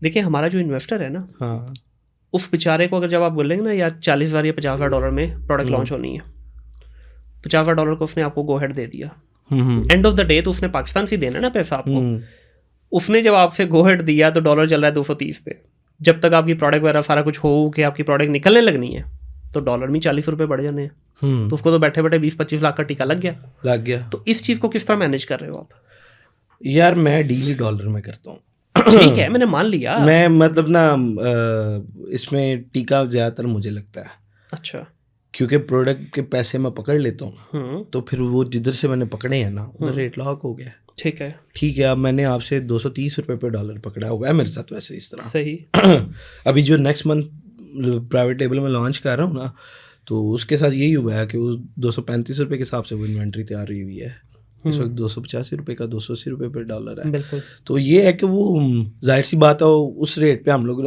देखिए हमारा जो इन्वेस्टर है ना, उस बेचारे को अगर जब आप बोलेंगे ना यार $40,000 या $50,000 में प्रोडक्ट लॉन्च होनी है, $50,000 को उसने आपको गो हेड दे दिया, एंड ऑफ द डे तो उसने पाकिस्तान से देना ना पैसा आपको। उसने जब आपसे गो हेड दिया तो डॉलर चल रहा है 230 पे, जब तक आपकी प्रोडक्ट वगैरह सारा कुछ हो कि आपकी प्रोडक्ट निकलने लगनी है तो डॉलर में 40 रुपये बढ़ जाने हैं, तो उसको तो बैठे बैठे 20-25 लाख का टीका लग गया। तो इस चीज़ को किस तरह मैनेज कर रहे हो आप? यार मैं डील डॉलर में करता हूँ। ठीक है, मैंने मान लिया। मैं मतलब ना इसमें टीका ज़्यादातर मुझे लगता है। अच्छा। क्योंकि प्रोडक्ट के पैसे मैं पकड़ लेता हूँ तो फिर वो जिधर से मैंने पकड़े हैं ना उधर रेट लॉक हो गया। ठीक है, ठीक है। अब मैंने आपसे 230 रुपये पे डॉलर पकड़ा हुआ है मेरे साथ वैसे इस तरह। सही। अभी जो नेक्स्ट मंथ प्राइवेट लेबल में लॉन्च कर रहा हूँ ना तो उसके साथ यही हुआ है कि वो 235 रुपये के हिसाब से वो इन्वेंट्री तैयार हुई है। इस वक्त 285 रुपये का 280 रुपये पे डॉलर है। बिल्कुल। तो ये है कि वो जाहिर सी बात है उस रेट पे हम लोग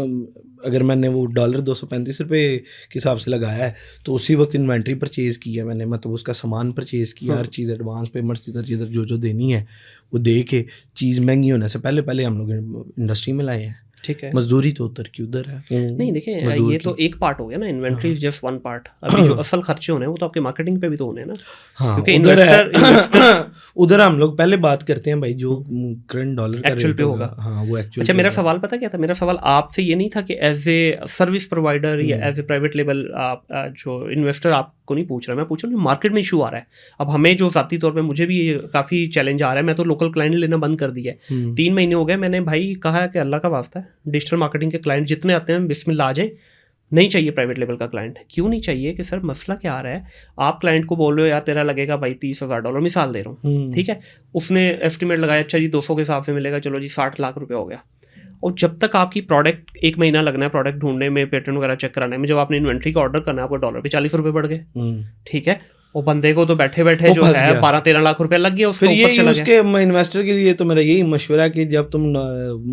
अगर मैंने वो डॉलर 235 रुपये के हिसाब से लगाया है तो उसी वक्त इन्वेंट्री परचेज़ की है मैंने, मतलब उसका सामान परचेज़ किया, हर चीज़ एडवांस पेमेंट्स जिधर जिधर जो देनी है वो दे के चीज़ महंगी होने से पहले हम लोग इंडस्ट्री में लाए हैं। ठीक है। मजदूरी तो उधर की उधर है। नहीं देखिए, ये तो एक पार्ट हो गया ना, inventory is just one part. अभी जो असल खर्चे होने हैं वो तो आपके मार्केटिंग पे भी तो होने हैं ना। हाँ, क्योंकि इन्वेस्टर उधर हम लोग पहले बात करते हैं भाई जो करंट डॉलर का एक्चुअल पे होगा। हाँ वो एक्चुअल। अच्छा, मेरा सवाल पता क्या था? मेरा सवाल आपसे ये नहीं था कि एज ए सर्विस प्रोवाइडर या एज ए प्राइवेट लेवल जो इन्वेस्टर आपको नहीं पूछ रहा, मैं पूछ रहा हूँ मार्केट में इशू आ रहा है। अब हमें जो ज़ाती तौर पे मुझे भी काफ़ी चैलेंज आ रहा है, मैं तो लोकल क्लाइंट लेना बंद कर दिया है। 3 महीने हो गए, मैंने भाई कहा है कि अल्लाह का वास्ता है डिजिटल मार्केटिंग के क्लाइंट जितने आते हैं बिस्मिल्लाह आ जाए, नहीं चाहिए प्राइवेट लेवल का क्लाइंट। क्यों नहीं चाहिए? कि सर मसला क्या आ रहा है, आप क्लाइंट को बोल रहे हो यार तेरा लगेगा भाई $30,000, मिसाल दे रहा हूँ, ठीक है। उसने एस्टिमेट लगाया, अच्छा जी 200 के हिसाब से मिलेगा, चलो जी 60 लाख रुपये हो गया। और जब तक आपकी प्रोडक्ट 1 महीना लगना है प्रोडक्ट ढूंढने में, पेटेंट वगैरह चेक कराने में, जब आपने इन्वेंट्री का ऑर्डर करना है आपको डॉलर पे 40 रुपये बढ़ गए, ठीक है। वो बंदे को तो बैठे बैठे जो है 12-13 लाख रुपए लग गया उसको, ऊपर चला गया। उसके इन्वेस्टर के लिए तो मेरा यही मशवरा है कि जब तुम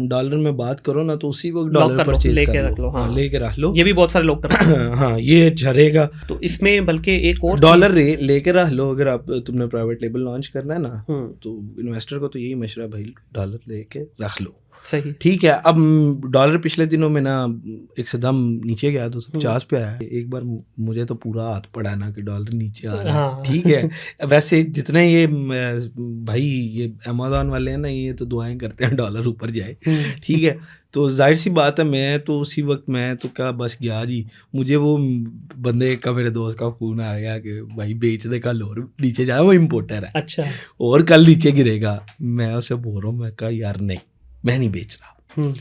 डॉलर में बात करो ना तो उसी वक्त डॉलर परचेज लेके रख लो। हाँ, लेके रख लो। ये भी बहुत सारे लोग करते हैं। हाँ, ये झरेगा। तो इसमें बल्कि एक और डॉलर लेके रख लो। अगर आप तुमने प्राइवेट लेबल लॉन्च करना है ना तो इन्वेस्टर को तो यही मशवरा भाई डॉलर लेके रख लो। सही, ठीक है। अब डॉलर पिछले दिनों में ना एकदम नीचे गया 250 पे आया। एक बार मुझे तो पूरा हाथ पड़ा ना कि डॉलर नीचे आ रहा है। ठीक है। वैसे जितने ये भाई ये अमेज़न वाले हैं ना ये तो दुआएं करते हैं डॉलर ऊपर जाए। ठीक है। तो जाहिर सी बात है मैं तो उसी वक्त मैं तो क्या बस गया जी, मुझे वो बंदे का मेरे दोस्त का फ़ोन आ गया कि भाई बेच दे, कल और नीचे जाए, वो इम्पोर्टर है। अच्छा। और कल नीचे गिरेगा। मैं उसे बोल रहा हूँ, मैं कहा यार नहीं मैं नहीं बेच रहा।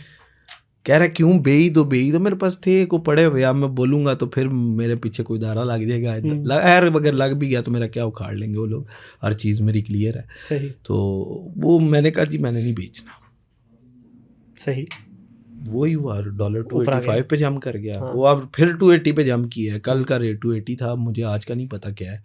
कह रहा क्यों? बेच दो मेरे पास थे को पड़े हुए, अब मैं बोलूँगा तो फिर मेरे पीछे कोई दारा लग जाएगा। यार अगर लग भी गया तो मेरा क्या उखाड़ लेंगे वो लोग, हर चीज़ मेरी क्लियर है। सही। तो वो मैंने कहा जी मैंने नहीं बेचना। सही। वही हुआ, डॉलर 285 पे जम कर गया। वो अब फिर 280 पे जम किया है। कल का रेट 280 था, मुझे आज का नहीं पता क्या है।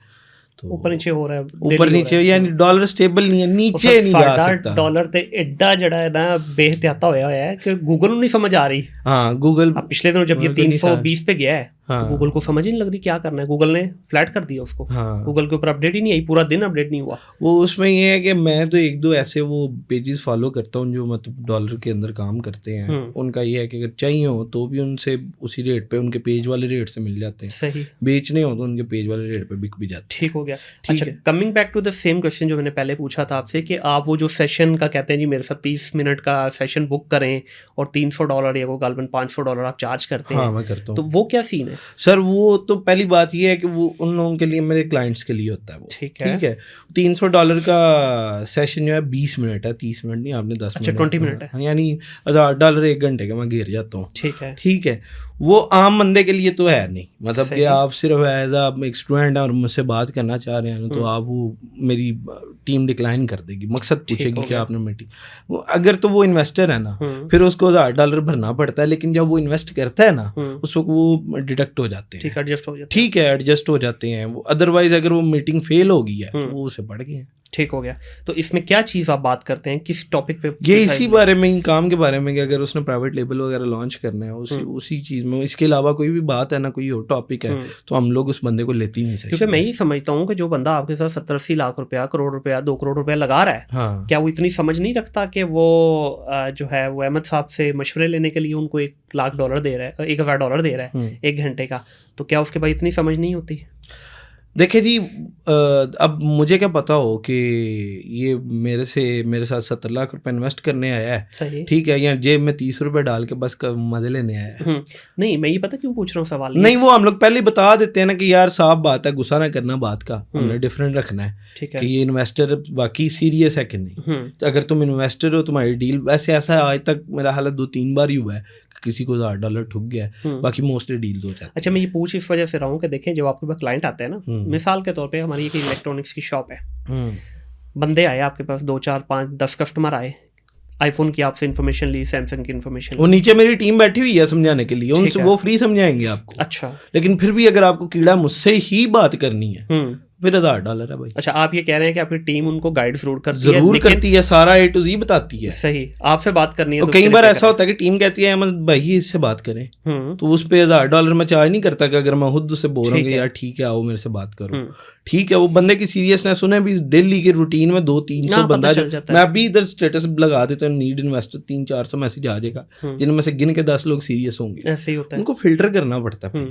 तो ऊपर नीचे हो रहा है, ऊपर नीचे, यानी डॉलर स्टेबल नहीं है, नीचे नहीं जा सकता। डॉलर ते एड्डा जड़ा है ना बेहतियाता होया है कि गूगल को नहीं समझ आ रही। हाँ, गूगल पिछले दिनों जब ये 320 पे गया है तो गूगल को समझ ही नहीं लग रही क्या करना है। गूगल ने फ्लैट कर दिया उसको। गूगल के ऊपर अपडेट ही नहीं आई, पूरा दिन अपडेट नहीं हुआ। वो उसमें ये है कि मैं तो 1-2 ऐसे वो पेजेस फॉलो करता हूँ जो मतलब डॉलर के अंदर काम करते हैं। उनका ये है कि अगर चाहिए हो तो भी उनसे उसी रेट पे, उनके पेज वाले रेट से मिल जाते हैं। सही। बेचने हो तो उनके पेज वाले रेट पे बिक भी जाते हैं। ठीक हो गया। अच्छा, coming back to the same question जो मैंने पहले पूछा था आपसे कि आप वो जो सेशन का कहते हैं जी मेरे साथ 30 मिनट का सेशन बुक करें और $300 या वो गालबन $500 आप चार्ज करते हैं। हाँ, मैं करता हूँ। तो वो क्या सीन है सर? वो तो पहली बात ये है कि वो उन लोगों के लिए, मेरे क्लाइंट्स के लिए होता है वो। ठीक है। $300 का सेशन जो है 20 मिनट है, 30 मिनट नहीं, आपने 10 मिनट। अच्छा, 20 मिनट है, यानी $1000 1 घंटे का मैं घेर जाता हूँ। ठीक है। वो आम बंदे के लिए तो है नहीं, मतलब कि आप सिर्फ एज एक स्टूडेंट हैं और मुझसे बात करना चाह रहे हैं तो आप वो मेरी टीम डिक्लाइन कर देगी, मकसद पूछेगी कि आपने मीटिंग। अगर तो वो इन्वेस्टर है ना फिर उसको $1000 भरना पड़ता है, लेकिन जब वो इन्वेस्ट करता है ना उस वक्त वो डिडक्ट हो जाते हैं। ठीक है, एडजस्ट हो जाते हैं वो। अदरवाइज अगर वो मीटिंग फेल हो गई है तो वो उसे पड़ गए हैं। ठीक हो गया। तो इसमें क्या चीज़ आप बात करते हैं, किस टॉपिक पे? ये इसी बारे में, काम के बारे में, कि अगर उसने प्राइवेट लेबल वगैरह लॉन्च करना है उसी चीज़ में, इसके अलावा कोई भी बात है ना, कोई और टॉपिक है तो हम लोग उस बंदे को लेते ही नहीं सकते। क्योंकि मैं ये समझता हूँ कि जो बंदा आपके साथ 70-80 लाख रुपया, करोड़ रुपया, 2 करोड़ रुपया लगा रहा है, हाँ, क्या वो इतनी समझ नहीं रखता कि वो जो है वो अहमद साहब से मशवरे लेने के लिए उनको $1 लाख दे रहा है, $1000 दे रहा है 1 घंटे का, तो क्या उसके पास इतनी समझ नहीं होती? देखिए जी, अब मुझे क्या पता हो कि ये मेरे साथ 70 लाख रुपए इन्वेस्ट करने आया है, सही, ठीक है, या जेब में 30 रुपए डाल के बस मजे लेने आया है। नहीं, मैं ये पता क्यों पूछ रहा हूँ सवाल, नहीं, वो हम लोग पहले ही बता देते हैं ना कि यार साफ बात है, गुस्सा ना करना बात का, हमने डिफरेंट रखना है, ठीक है, कि ये इन्वेस्टर वाकई सीरियस है कि नहीं। तो अगर तुम इन्वेस्टर हो, तुम्हारी डील वैसे ऐसा आज तक मेरा हालत 2-3 बार ही हुआ है कि किसी को $1000 ठुक गया है, बाकी मोस्टली डील्स हो जाती है। अच्छा, मैं ये पूछ इस वजह से रहा हूँ कि देखें, जब आपके पास क्लाइंट आते हैं ना, मिसाल के तौर पे हमारी एक इलेक्ट्रॉनिक्स की शॉप है, बंदे आए आपके पास, 2 4 5 10 कस्टमर आए, आईफोन की आपसे इन्फॉर्मेशन ली, सैमसंग की इन्फॉर्मेशन, वो नीचे मेरी टीम बैठी हुई है समझाने के लिए, उनसे वो फ्री समझाएंगे आपको। अच्छा, लेकिन फिर भी अगर आपको कीड़ा मुझसे ही बात करनी है फिर $1000 है भाई। अच्छा, आप ये कह रहे हैं कि आपकी टीम उनको गाइड जरूर करती है, जरूर करती है, सारा A to Z बताती है। सही, आपसे बात करनी है तो कई बार ऐसा होता है कि टीम कहती है अहमद भाई इससे बात करें, तो उस पे $1000 मैं चार्ज नहीं करता कि अगर मैं खुद उससे बोल रहा हूँ यार ठीक है आओ मेरे से बात करो, ठीक है, वो बंदे की सीरियसनेस सुने भी, डेली के रूटीन में 200-300 बंदा, मैं अभी इधर स्टेटस लगा देता हूँ नीड इन्वेस्टर, 300-400 मैसेज आ जाएगा, जिनमें से गिन के 10 लोग सीरियस होंगे, ऐसे ही होता है, उनको फिल्टर करना पड़ता है।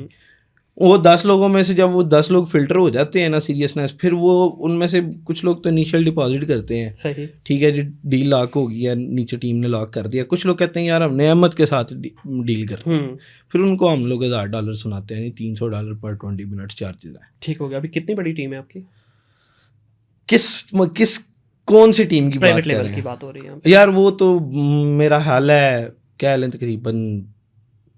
वो 10 लोगों में से जब वो 10 लोग फिल्टर हो जाते हैं ना सीरियसनेस, फिर वो उनमें से कुछ लोग तो इनिशियल डिपॉजिट करते हैं, सही, ठीक है जी, डील लॉक हो गया, नीचे टीम ने लॉक कर दिया, कुछ लोग कहते हैं यार हमने अहमद के साथ डील करते हैं, फिर उनको हम लोग $1000 सुनाते हैं, $300 पर 20 मिनट्स चार्जेस है। ठीक हो गया। अभी कितनी बड़ी टीम है आपकी? किस कौन सी टीम की प्राइवेट लेवल की बात हो रही है यार? वो तो मेरा हाल है, क्या लें, तकरीबन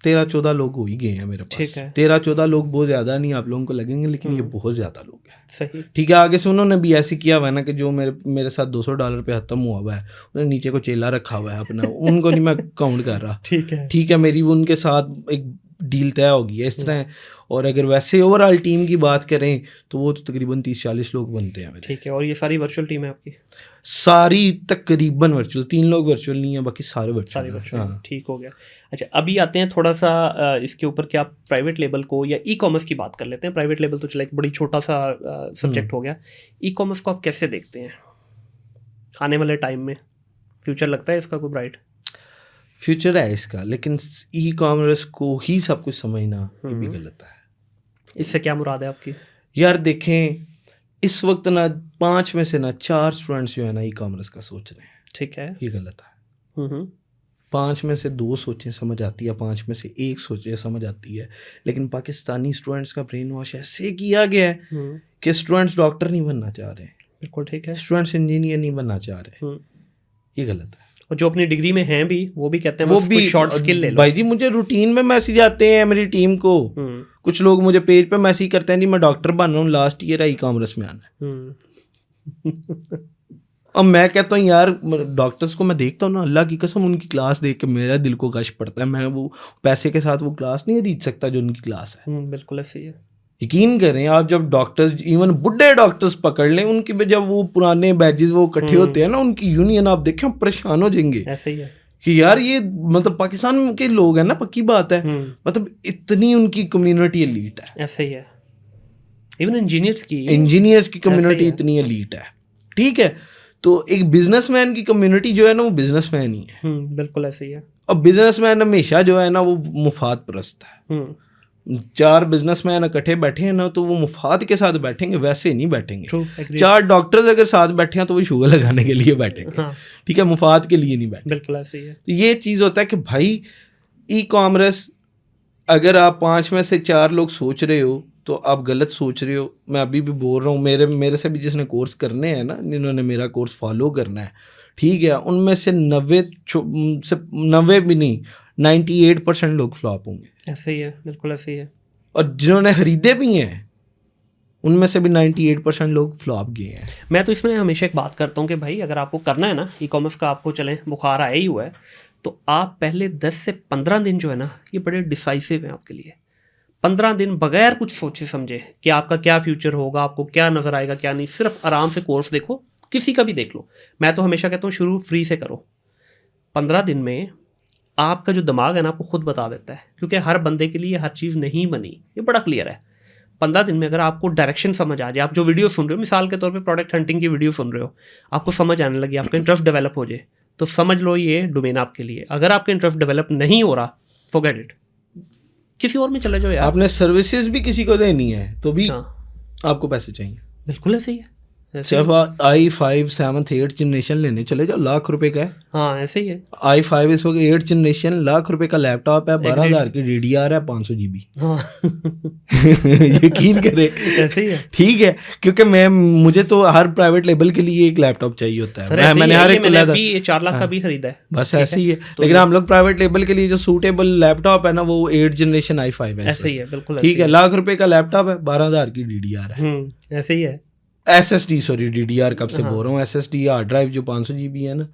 13-14 लोग हो ही गए हैं मेरे पास। 13-14 लोग बहुत ज़्यादा नहीं आप लोगों को लगेंगे, लेकिन ये बहुत ज़्यादा लोग हैं। सही, ठीक है। आगे से उन्होंने भी ऐसे किया हुआ है ना कि जो मेरे साथ $200 पे खत्म हुआ हुआ है, उन्होंने नीचे को चेला रखा हुआ है अपना, उनको नहीं मैं काउंट कर रहा। ठीक है, मेरी उनके साथ एक डील तय होगी है इस तरह। और अगर वैसे ओवरऑल टीम की बात करें तो वो तो तकरीबन 30-40 लोग बनते हैं। ठीक है, और ये सारी वर्चुअल टीम है आपकी? सारी तकरीबन वर्चुअल, 3 लोग वर्चुअल नहीं है, बाकी सारे वर्चुअल। हाँ। ठीक हो गया। अच्छा, अभी आते हैं थोड़ा सा इसके ऊपर कि आप प्राइवेट लेबल को या ई कॉमर्स की बात कर लेते हैं। प्राइवेट लेबल तो चला एक बड़ी छोटा सा सब्जेक्ट हो गया। ई कॉमर्स को आप कैसे देखते हैं आने वाले टाइम में? फ्यूचर लगता है इसका कोई ब्राइट? फ्यूचर है इसका, लेकिन ई कॉमर्स को ही सब कुछ समझना ये भी गलत है। इससे क्या मुराद है आपकी? यार देखें, इस वक्त ना 5 में से ना 4 स्टूडेंट्स जो है ना ई कॉमर्स का सोच रहे हैं। ठीक है, ये गलत है। 5 में से 2 सोचें समझ आती है, 5 में से 1 सोचे समझ आती है। लेकिन पाकिस्तानी स्टूडेंट्स का ब्रेन वॉश ऐसे किया गया है कि स्टूडेंट्स डॉक्टर नहीं बनना चाह रहे। बिल्कुल ठीक है, स्टूडेंट्स इंजीनियर नहीं बनना चाह रहे। ये गलत है। और जो अपनी डिग्री में हैं भी, वो भी कहते हैं वो भी शॉर्ट स्किल ले लो। भाई जी, मुझे रूटीन में मैसेज आते हैं मेरी टीम को। कुछ लोग मुझे पेज पे मैसेज करते हैं जी मैं डॉक्टर बन रहा हूँ, लास्ट ईयर ई कॉमर्स में आना है। अब मैं कहता हूँ यार, डॉक्टर्स को मैं देखता हूँ ना, अल्लाह की कसम उनकी क्लास देख के मेरा दिल को गश पड़ता है। मैं वो पैसे के साथ वो क्लास नहीं खरीद सकता जो उनकी क्लास है। बिल्कुल ऐसी है। यकीन करें आप, जब डॉक्टर्स, इवन बुढ़े डॉक्टर्स पकड़ लें, उनकी जब वो पुराने बैजेस वो इकट्ठे होते हैं ना, उनकी यूनियन आप देखें परेशान हो जाएंगे। ऐसे ही है कि यार ये मतलब पाकिस्तान के लोग हैं ना, पक्की बात है, मतलब इतनी उनकी कम्युनिटी एलीट है। ऐसे ही है। इवन इंजीनियर्स की कम्युनिटी इतनी एलीट है। ठीक है, तो एक बिजनेसमैन की कम्युनिटी जो है ना, वो बिजनेसमैन ही है। बिल्कुल ऐसे ही है। और बिजनेसमैन हमेशा जो है ना, वो मुफाद परस्त है। 4 बिजनेसमैन इकट्ठे बैठे हैं ना, तो वो मुफाद के साथ बैठेंगे, वैसे नहीं बैठेंगे। 4 डॉक्टर्स अगर साथ बैठे हैं तो वो शुगर लगाने के लिए बैठेंगे। हाँ। ठीक है, मुफाद के लिए नहीं बैठे। बिल्कुल ऐसे ही है। तो ये चीज़ होता है कि भाई ई कॉमर्स, अगर आप 5 में से 4 लोग सोच रहे हो तो आप गलत सोच रहे हो। मैं अभी भी बोल रहा हूँ, मेरे से भी जिसने कोर्स करने हैं ना, जिन्होंने मेरा कोर्स फॉलो करना है, ठीक है, उनमें से 90 भी नहीं, 98% लोग फ्लॉप होंगे। ऐसे ही है, बिल्कुल ऐसे ही है। और जिन्होंने खरीदे भी हैं उनमें से भी 98% लोग फ्लॉप गए हैं। मैं तो इसमें हमेशा एक बात करता हूँ कि भाई अगर आपको करना है ना ई कॉमर्स का, आपको चलें बुखार आया ही हुआ है, तो आप पहले 10 से 15 दिन जो है ना, ये बड़े डिसाइसिव हैं आपके लिए। 15 दिन बगैर कुछ सोचे समझे कि आपका क्या फ्यूचर होगा, आपको क्या नज़र आएगा क्या नहीं, सिर्फ आराम से कोर्स देखो, किसी का भी देख लो, मैं तो हमेशा कहता हूँ शुरू फ्री से करो। 15 दिन में आपका जो दिमाग है ना आपको खुद बता देता है, क्योंकि हर बंदे के लिए हर चीज़ नहीं बनी, ये बड़ा क्लियर है। 15 दिन में अगर आपको डायरेक्शन समझ आ जाए, आप जो वीडियो सुन रहे हो, मिसाल के तौर पे प्रोडक्ट हंटिंग की वीडियो सुन रहे हो, आपको समझ आने लगी, आपका इंटरेस्ट डेवलप हो जाए, तो समझ लो ये डोमेन आपके लिए। अगर आपका इंटरेस्ट डेवलप नहीं हो रहा, फॉरगेट इट, किसी और में चले जाओ यार। आपने सर्विसेज भी किसी को देनी है तो भी हाँ आपको पैसे चाहिए। बिल्कुल ऐसे ही है, सिर्फ i5 7th 8th जनरेशन लेने चले जाओ, लाख रुपए का है। हाँ ऐसे ही है। i5 इस वक्त 8th जनरेशन, लाख रुपए का लैपटॉप है, 12,000 की DDR है, 500 GB। हाँ यकीन करे, ऐसे ही है। ठीक है, क्योंकि मुझे तो हर प्राइवेट लेवल के लिए एक लैपटॉप चाहिए होता है। सर ऐसे ही मैंने है, हर ये एक मैंने लिया था। अभी 4 लाख का भी खरीदा है। बस ऐसे ही है, लेकिन हम लोग प्राइवेट लेवल के लिए जो सूटेबल लैपटॉप है ना, वो 8th जनरेशन i5 है। ऐसे ही है, बिल्कुल ठीक है, लाख रुपए का लैपटॉप है, 12,000 की DDR है। ऐसे ही है। SSD, सॉरी DDR कब से बोल रहा हूँ, SSD हार्ड ड्राइव जो 500 GB है ना,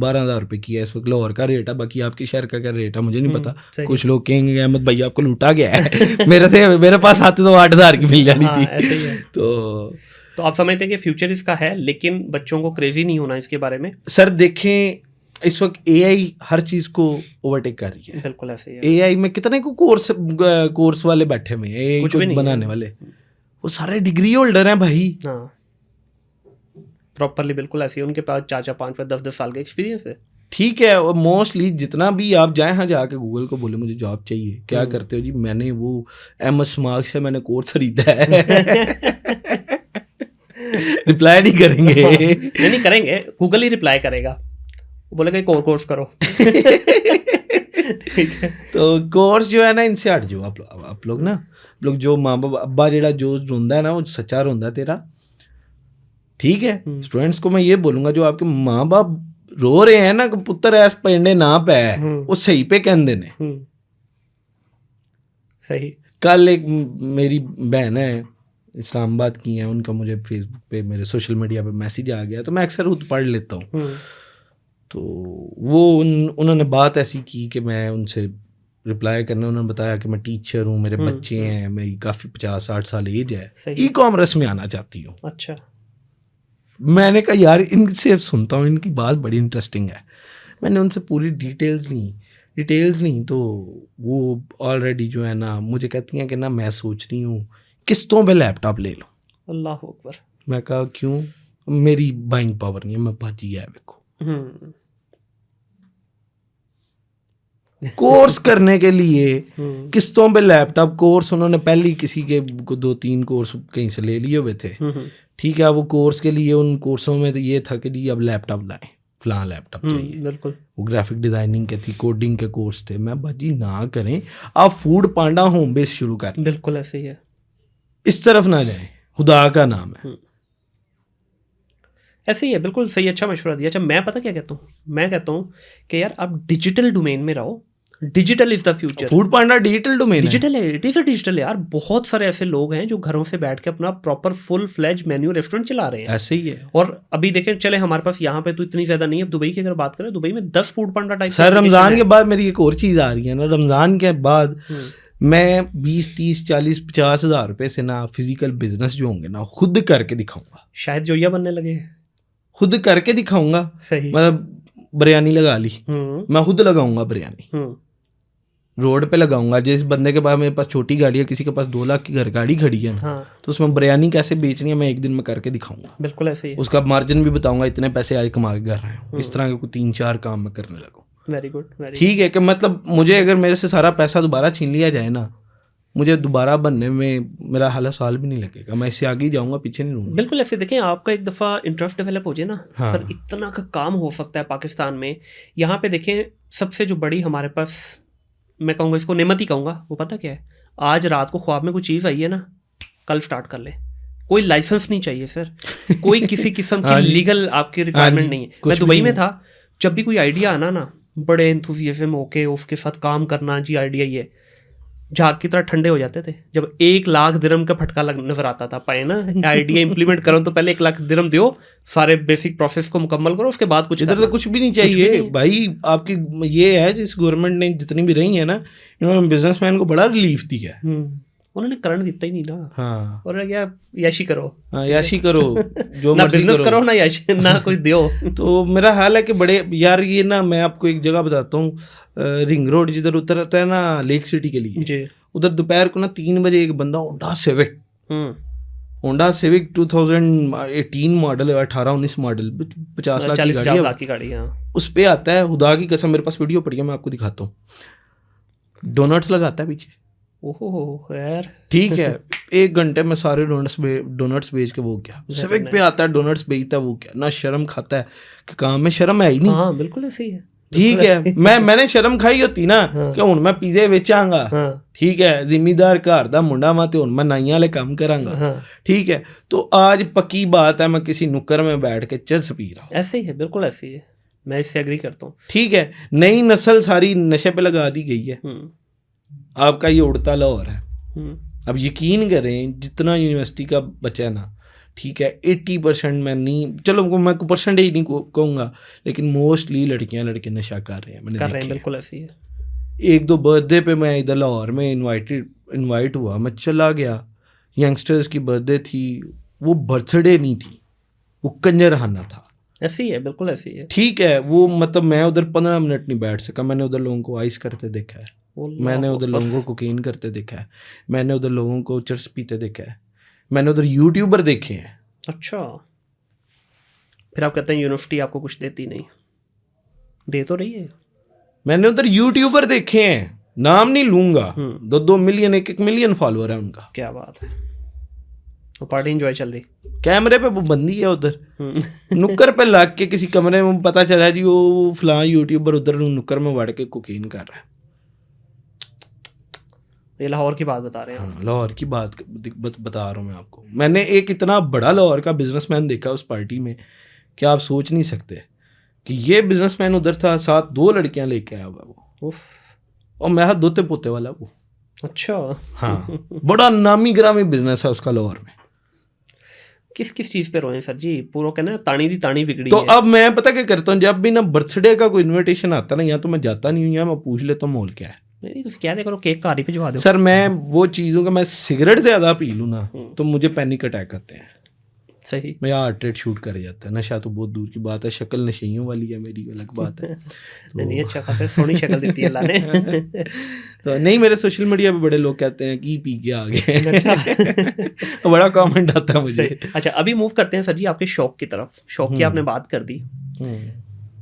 12,000 रुपए की है इस वक्त। लाहौर का रेट है, बाकी आपके शहर का क्या रेट है मुझे नहीं पता। कुछ लोग कहेंगे अहमद भाई आपको लूटा गया है। मेरे पास आते तो 8,000 की मिल जानी थी। ऐसे ही है। तो आप समझते हैं कि फ्यूचर इसका है, लेकिन बच्चों को क्रेजी नहीं होना इसके बारे में। सर देखें, इस वक्त AI हर चीज को ओवरटेक कर रही है। बिल्कुल ऐसे ही है। AI में कितने को कोर्स वाले बैठे हुए हैं, AI को बनाने वाले, वो सारे डिग्री होल्डर हैं भाई। हाँ प्रॉपरली, बिल्कुल ऐसे ही, उनके पास 4-4 5 10 साल का एक्सपीरियंस है। ठीक है, और मोस्टली जितना भी आप जाए, हाँ जाके गूगल को बोले मुझे जॉब चाहिए, क्या करते हो जी, मैंने वो MS मार्क से मैंने कोर्स खरीदा है। रिप्लाई नहीं करेंगे। नहीं करेंगे, गूगल ही रिप्लाई करेगा, वो बोलेगा एक और कोर्स करो। तो कोर्स जो है ना, इनसे हट जाओ आप लोग ना। लोग जो माँ बाप अब्बा जेड़ा जो रोंदा है ना, वो सच्चा रोंदा तेरा, ठीक है। स्टूडेंट्स को मैं ये बोलूंगा, जो आपके माँ बाप रो रहे हैं ना कि पुत्र ऐस पेंडे ना पे, वो सही पे कहते ने। सही। कल एक मेरी बहन है, इस्लामाबाद की है, उनका मुझे फेसबुक पे, मेरे सोशल मीडिया पे मैसेज आ गया, तो मैं अक्सर खुद पढ़ लेता हूँ। तो वो उन्होंने बात ऐसी की कि मैं उनसे रिप्लाई करना, उन्होंने बताया कि मैं टीचर हूँ, मेरे बच्चे हैं, मेरी काफ़ी 50-60 साल एज है, ई-कॉमर्स में आना चाहती हूँ। अच्छा। मैंने कहा यार इनसे सुनता हूँ, इनकी बात बड़ी इंटरेस्टिंग है। मैंने उनसे पूरी डिटेल्स नहीं, तो वो ऑलरेडी जो है ना मुझे कहती हैं कि ना मैं सोच रही हूँ किस्तों पे लैपटॉप ले लो। अल्लाह अकबर। मैं कहा क्यों, मेरी बाइंग पावर नहीं है, मैं भाजी है देखो। कोर्स करने के लिए किस्तों पे लैपटॉप, कोर्स उन्होंने पहले ही किसी के 2-3 कोर्स कहीं से ले लिए हुए थे, ठीक है। वो कोर्स के लिए, उन कोर्सों में तो ये था कि जी अब लैपटॉप लाएं, फलां लैपटॉप चाहिए। बिल्कुल। वो ग्राफिक डिजाइनिंग के थी, कोडिंग के कोर्स थे। मैं भाजी ना करें, आप फूड पांडा होम बेस शुरू करें। बिल्कुल ऐसे ही है, इस तरफ ना जाएं, खुदा का नाम है। ऐसे ही है, बिल्कुल सही, अच्छा मशवरा दिया। अच्छा मैं पता क्या कहता हूँ, मैं कहता हूँ कि यार आप डिजिटल डोमेन में रहो, digital is the future. Food Panda digital domain digital है, इट इज अ डिजिटल यार। बहुत सारे ऐसे लोग हैं जो घरों से बैठ के अपना proper full fledge menu restaurant चला रहे हैं। ऐसे ही है। और अभी देखें, चले हमारे पास यहाँ पे तो इतनी ज्यादा नहीं है। दुबई की अगर बात करें, दुबई में 10 फूड पांडा टाइप। सर रमजान के बाद मेरी एक और चीज आ रही है ना, रमजान के बाद मैं 20-30-40-50 हज़ार रुपए से ना फिजिकल बिजनेस जो होंगे ना खुद करके दिखाऊंगा। शायद जोया बनने लगे, खुद करके दिखाऊंगा। सही। मतलब बिरयानी लगा ली, मैं खुद लगाऊंगा बिरयानी, रोड पे लगाऊंगा। जिस बंदे के पास, मेरे पास छोटी गाड़ी है, किसी के पास 2 लाख की घर गाड़ी खड़ी है ना, तो उसमें बिरयानी कैसे बेचनी है मैं एक दिन में करके दिखाऊंगा। बिल्कुल ऐसे ही। उसका मार्जिन भी बताऊंगा, इतने पैसे आज कमा के कर रहे हूँ। इस तरह के कोई 3-4 काम मैं करने लगूँ। वेरी गुड, वेरी ठीक है। कि मतलब मुझे अगर मेरे से सारा पैसा दोबारा छीन लिया जाए ना, मुझे दोबारा बनने में मेरा हाल साल भी नहीं लगेगा, मैं इससे आगे ही जाऊंगा, पीछे नहीं रहूंगा। बिल्कुल ऐसे। देखें, आपका एक दफ़ा इंटरेस्ट डेवलप हो जाए ना, सर इतना का काम हो सकता है पाकिस्तान में। यहाँ पे देखें, सबसे जो बड़ी हमारे पास, मैं कहूँगा इसको नेमत ही कहूँगा, वो पता क्या है, आज रात को ख्वाब में कोई चीज़ आई है ना, कल स्टार्ट कर ले। कोई लाइसेंस नहीं चाहिए सर, कोई किसी किस्म की लीगल आपकी रिक्वायरमेंट नहीं है। मैं दुबई में था, जब भी कोई आइडिया आना ना, बड़े एंथुसियाज्म होके उसके साथ काम करना, जी आइडिया ये, झाग की तरह ठंडे हो जाते थे जब 1 लाख दिरहम का फटका नजर आता था। पाए ना, आइडिया इंप्लीमेंट करो तो पहले 1 लाख दिरहम दो, सारे बेसिक प्रोसेस को मुकम्मल करो, उसके बाद कुछ। इधर तो कुछ भी नहीं चाहिए भाई। आपकी ये है, जिस गवर्नमेंट ने जितनी भी रही है ना, इन्होंने बिजनेसमैन को बड़ा रिलीफ दिया है। उन्होंने करंट दिता ही नहीं ना। हाँ, उन्होंने क्या याशी करो, हाँ याशी करो, जो ना मर्जी बिजनेस करो ना याशी ना कुछ दियो। तो मेरा हाल है कि बड़े यार ये ना, मैं आपको एक जगह बताता हूँ, रिंग रोड जिधर उतरता है ना लेक सिटी के लिए जी, उधर दोपहर को ना 3 बजे एक बंदा होंडा सिविक 2018 मॉडल है, 18-19 मॉडल, 50 लाख की गाड़ी 40-50 है, लाख की गाड़ी। हाँ, उस पे आता है, खुदा की कसम मेरे पास वीडियो पड़ी है, मैं आपको दिखाता हूँ, डोनट्स लगाता है पीछे। ओहो यार, ठीक है, 1 घंटे में सारे डोनट्स बेच के वो क्या सिविक पे आता है, डोनट्स बेचता है, वो क्या ना शर्म खाता है कि काम में शर्म है ही नहीं। हाँ बिल्कुल ऐसे ही है। ठीक है, मैंने शर्म खाई होती ना कि हुण मैं पिज़्ज़े बेचांगा, ठीक है, जिम्मेदार घर दा मुंडा मैं, तो हुण मैं नाइयां वाले काम करांगा। ठीक है, तो आज पक्की बात है, मैं किसी नुक्कर में बैठ के चरस पी रहा हूँ। ऐसे ही है, बिल्कुल ऐसे ही है, मैं इससे एग्री करता हूँ। ठीक है, नई नस्ल सारी नशे पे लगा दी गई है। आपका ये उड़ता लाहौर है। अब यकीन करें, जितना यूनिवर्सिटी का बचा है ना, ठीक है, 80% मैं नहीं, चलो मैं परसेंटेज नहीं कहूँगा, लेकिन मोस्टली लड़के नशा कर रहे हैं, मैंने कर रहे हैं, बिल्कुल ऐसी है। 1-2 बर्थडे पे मैं इधर लाहौर में इनवाइट हुआ, मैं चला गया, यंगस्टर्स की बर्थडे थी, वो बर्थडे नहीं थी, वो कंजरखाना था। ऐसी है, बिल्कुल ऐसी है। ठीक है, वो मतलब मैं उधर 15 मिनट नहीं बैठ सका। मैंने उधर लोगों को आइस करते देखा है, मैंने उधर लोगों को कोकीन करते देखा है, मैंने उधर लोगों को चरस पीते देखा है, मैंने उधर यूट्यूबर देखे हैं। अच्छा, फिर आप कहते हैं यूनिवर्सिटी आपको कुछ देती नहीं, दे तो रही है। मैंने उधर यूट्यूबर देखे हैं, नाम नहीं लूंगा, 2-2 मिलियन 1-1 मिलियन फॉलोअर है उनका। क्या बात है, वो पार्टी एंजॉय चल रही, कैमरे पे वो बंदी है उधर, नुक्कर पे लग के किसी कमरे में पता चला जी वो फलां यूट्यूबर उधर नुक्कर में बढ़ के कोकीन कर रहा है। ये लाहौर की बात बता रहे हैं। हाँ, लाहौर की बात बता रहा हूँ मैं आपको। मैंने एक इतना बड़ा लाहौर का बिजनेसमैन देखा उस पार्टी में कि आप सोच नहीं सकते कि ये बिजनेसमैन उधर था, साथ 2 लड़कियां लेके आया हुआ वो, और मैं दोते पोते वाला वो। अच्छा, हाँ, बड़ा नामी ग्रामी बिजनेस है उसका लाहौर में। किस किस चीज़ पे रोए सर जी, पूरा कहना तानी दी तानी बिगड़ी तो है। अब मैं पता क्या करता हूँ, जब भी ना बर्थडे का कोई इनविटेशन आता ना, या तो मैं जाता नहीं हूँ, या मैं पूछ लेता हूँ मोल क्या है। नहीं कुछ क्या करो, केक कार ही भिजवा दो। सर मैं वो चीज़ों का, मैं सिगरेट ज़्यादा पी लूँ ना तो मुझे पैनिक अटैक आते हैं। सही, मेरा हार्ट रेट शूट कर जाता है। नशा तो बहुत दूर की बात है, शक्ल नशेइयों वाली है मेरी, अलग बात है। नहीं अच्छा खासा सोनी शक्ल देती है अल्लाह ने। तो नहीं, मेरे सोशल मीडिया पे बड़े लोग कहते हैं कि पी के आ गए। बड़ा कमेंट आता है मुझे। अच्छा, अभी मूव करते हैं सर जी आपके शौक की तरफ। शौक की आपने बात कर दी।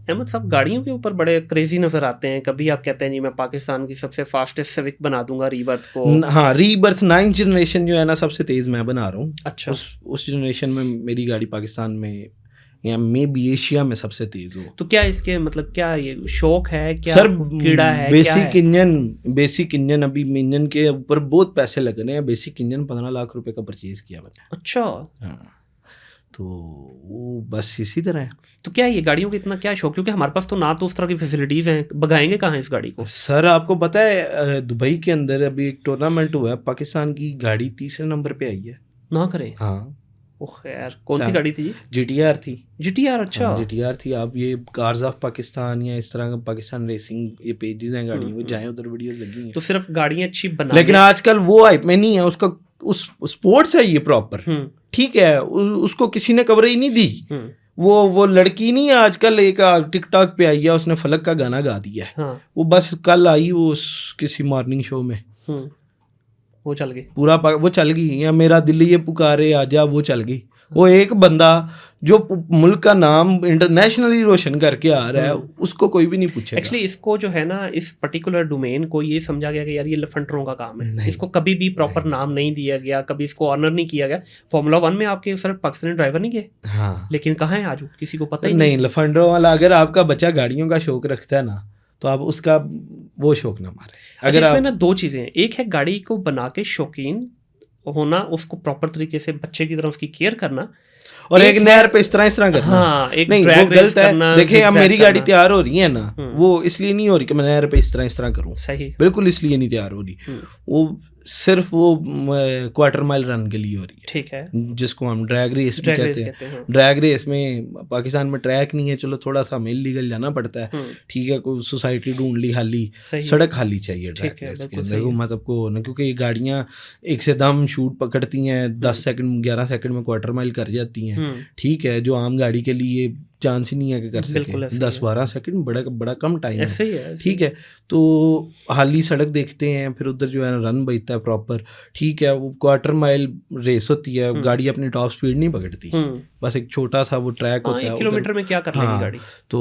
अहमद साहब गाड़ियों के ऊपर बड़े क्रेजी नजर आते हैं। कभी आप कहते हैं जी मैं पाकिस्तान की सबसे फास्टेस्ट सिविक बना दूंगा रीबर्थ को। हाँ, रीबर्थ 9th जनरेशन जो है ना, सबसे तेज मैं बना रहा हूँ। अच्छा, उस जनरेशन में मेरी गाड़ी पाकिस्तान में या मे बी एशिया में सबसे तेज हो। तो क्या इसके मतलब क्या ये शौक है, क्या सर कीड़ा है, बेसिक इंजन अभी इंजन के ऊपर बहुत पैसे लग रहे हैं। बेसिक इंजन 15 लाख रुपए का परचेज किया मैंने। अच्छा, हाँ, तो वो बस इसी तरह है। तो क्या ये गाड़ियों का इतना क्या शौक, क्योंकि हमारे पास तो ना तो उस तरह की फैसिलिटीज़ हैं, भगाएंगे कहाँ इस गाड़ी को। सर आपको पता है दुबई के अंदर अभी एक टूर्नामेंट हुआ है, पाकिस्तान की गाड़ी 3रे नंबर पे आई है। ना करें। हाँ, ओह यार, कौन सी गाड़ी थी जी? GTR थी। GTR, अच्छा। GTR थी। आप ये कार्स ऑफ पाकिस्तान या इस तरह का पाकिस्तान रेसिंग ये पेजेस हैं गाड़ियों को, जाएं उधर वीडियोस लगी हैं। तो सिर्फ गाड़ियाँ अच्छी बना, लेकिन आजकल वो हाइप में नहीं है उसका, उस स्पोर्ट्स है ये प्रॉपर। ठीक है, उसको किसी ने कवरेज नहीं दी। वो लड़की नहीं है आजकल एक टिकटॉक पे आई है, उसने फलक का गाना गा दिया है। हाँ। वो बस कल आई वो किसी मॉर्निंग शो में, वो चल गई पूरा वो चल गई। या मेरा दिल ये पुकारे आजा, वो चल गई। वो एक बंदा जो मुल्क का नाम इंटरनेशनली रोशन करके आ रहा है, उसको कोई भी नहीं पूछेगा। एक्चुअली इसको जो है ना, इस पर्टिकुलर डोमेन को ये समझा गया कि यार ये लफंटरों का काम है। इसको कभी भी प्रॉपर नाम नहीं दिया गया, कभी इसको ऑनर नहीं किया गया। फॉर्मूला 1 में आपके सिर्फ पाकिस्तानी ड्राइवर नहीं गए। हाँ, लेकिन कहाँ है आज, किसी को पता ही नहीं। लफंडरों वाला, अगर आपका बच्चा गाड़ियों का शौक रखता है ना, तो आप उसका वो शौक ना मारे। अगर इसमें ना 2 चीज़ें हैं। एक है गाड़ी को बना के शौकीन होना, उसको प्रॉपर तरीके से बच्चे की तरह उसकी केयर करना, और एक नहर पे इस तरह करना। हाँ, एक नहीं, वो गलत है। देखिए अब मेरी गाड़ी तैयार हो रही है ना, वो इसलिए नहीं हो रही कि मैं नहर पे इस तरह करूं। सही, बिल्कुल इसलिए नहीं तैयार हो रही। वो सिर्फ वो क्वार्टर माइल रन के लिए हो रही है, ठीक है, जिसको हम ड्रैग रेस भी कहते हैं। ड्रैग रेस में पाकिस्तान में ट्रैक नहीं है, चलो थोड़ा सा हमें इलीगल जाना पड़ता है, ठीक है, कोई सोसाइटी ढूंढ ली खाली, सड़क खाली चाहिए ड्रैग रेस के अंदर, मतलब को ना, क्योंकि ये गाड़ियाँ एक से दम शूट पकड़ती हैं, 10 सेकंड 11 सेकंड में क्वार्टर माइल कर जाती हैं, ठीक है, जो आम गाड़ी के लिए चांस ही नहीं है कि कर सके, 10-12 सेकंड बड़ा कम टाइम है, ठीक है। तो हाली सड़क देखते हैं, फिर उधर जो है ना रन बजता है प्रॉपर, ठीक है, वो क्वार्टर माइल रेस होती है, गाड़ी अपनी टॉप स्पीड नहीं पकड़ती, बस एक छोटा सा वो ट्रैक होता है, 1 किलोमीटर में क्या कर लेगी गाड़ी, तो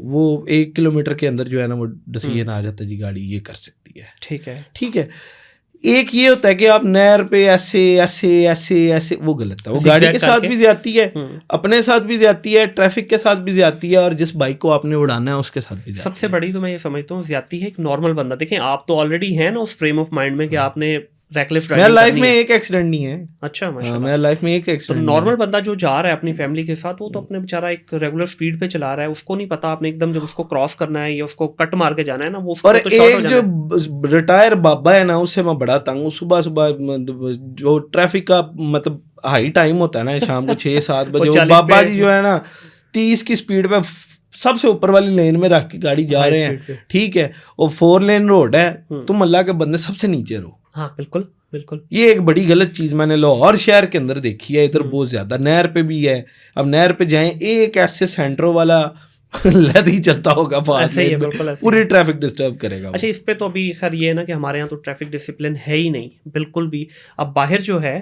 वो 1 किलोमीटर के अंदर जो है ना वो डिसीजन आ जाता है जी गाड़ी ये कर सकती है, ठीक है, ठीक है। एक ये होता है कि आप नहर पे ऐसे ऐसे ऐसे ऐसे, वो गलत है, वो गाड़ी के साथ भी ज्यादती है, अपने साथ भी ज्यादती है, ट्रैफिक के साथ भी ज्यादती है, और जिस बाइक को आपने उड़ाना है उसके साथ भी ज्यादती है। सबसे बड़ी तो मैं ये समझता हूँ ज्यादती है एक नॉर्मल बंदा, देखें आप तो ऑलरेडी है ना उस फ्रेम ऑफ माइंड में कि आपने रेकलेस ड्राइविंग, मेरा लाइफ में एक एक्सीडेंट नहीं है, अच्छा माशाल्लाह, मेरा लाइफ में एक एक्सीडेंट। तो नॉर्मल बंदा जो जा रहा है अपनी फैमिली के साथ, वो तो अपने बेचारा एक रेगुलर स्पीड पे चला रहा है, उसको नहीं पता आपने एकदम जब उसको क्रॉस करना है या उसको कट मार के जाना है ना, वो और तो एक जो रिटायर बाबा है ना, उससे मैं बड़ा तंग हूँ, सुबह सुबह जो ट्रैफिक का मतलब हाई टाइम होता है ना, शाम को 6-7 बजे, वो बाबा जी जो है ना 30 की स्पीड पे सबसे ऊपर वाली लेन में रख के गाड़ी जा रहे हैं, ठीक है, और 4 लेन रोड है, तुम अल्लाह के बंदे सबसे नीचे रहो। हाँ बिल्कुल बिल्कुल, ये एक बड़ी गलत चीज मैंने लाहौर शहर के अंदर देखी है, इधर बहुत ज्यादा, नहर पे भी है, अब नहर पे जाएं एक ऐसे सेंटरो वाला लद ही चलता होगा, पूरी ट्रैफिक डिस्टर्ब करेगा। अच्छा, इस पे तो अभी खैर ये है ना कि हमारे यहाँ तो ट्रैफिक डिसिप्लिन है ही नहीं बिल्कुल भी। अब बाहर जो है,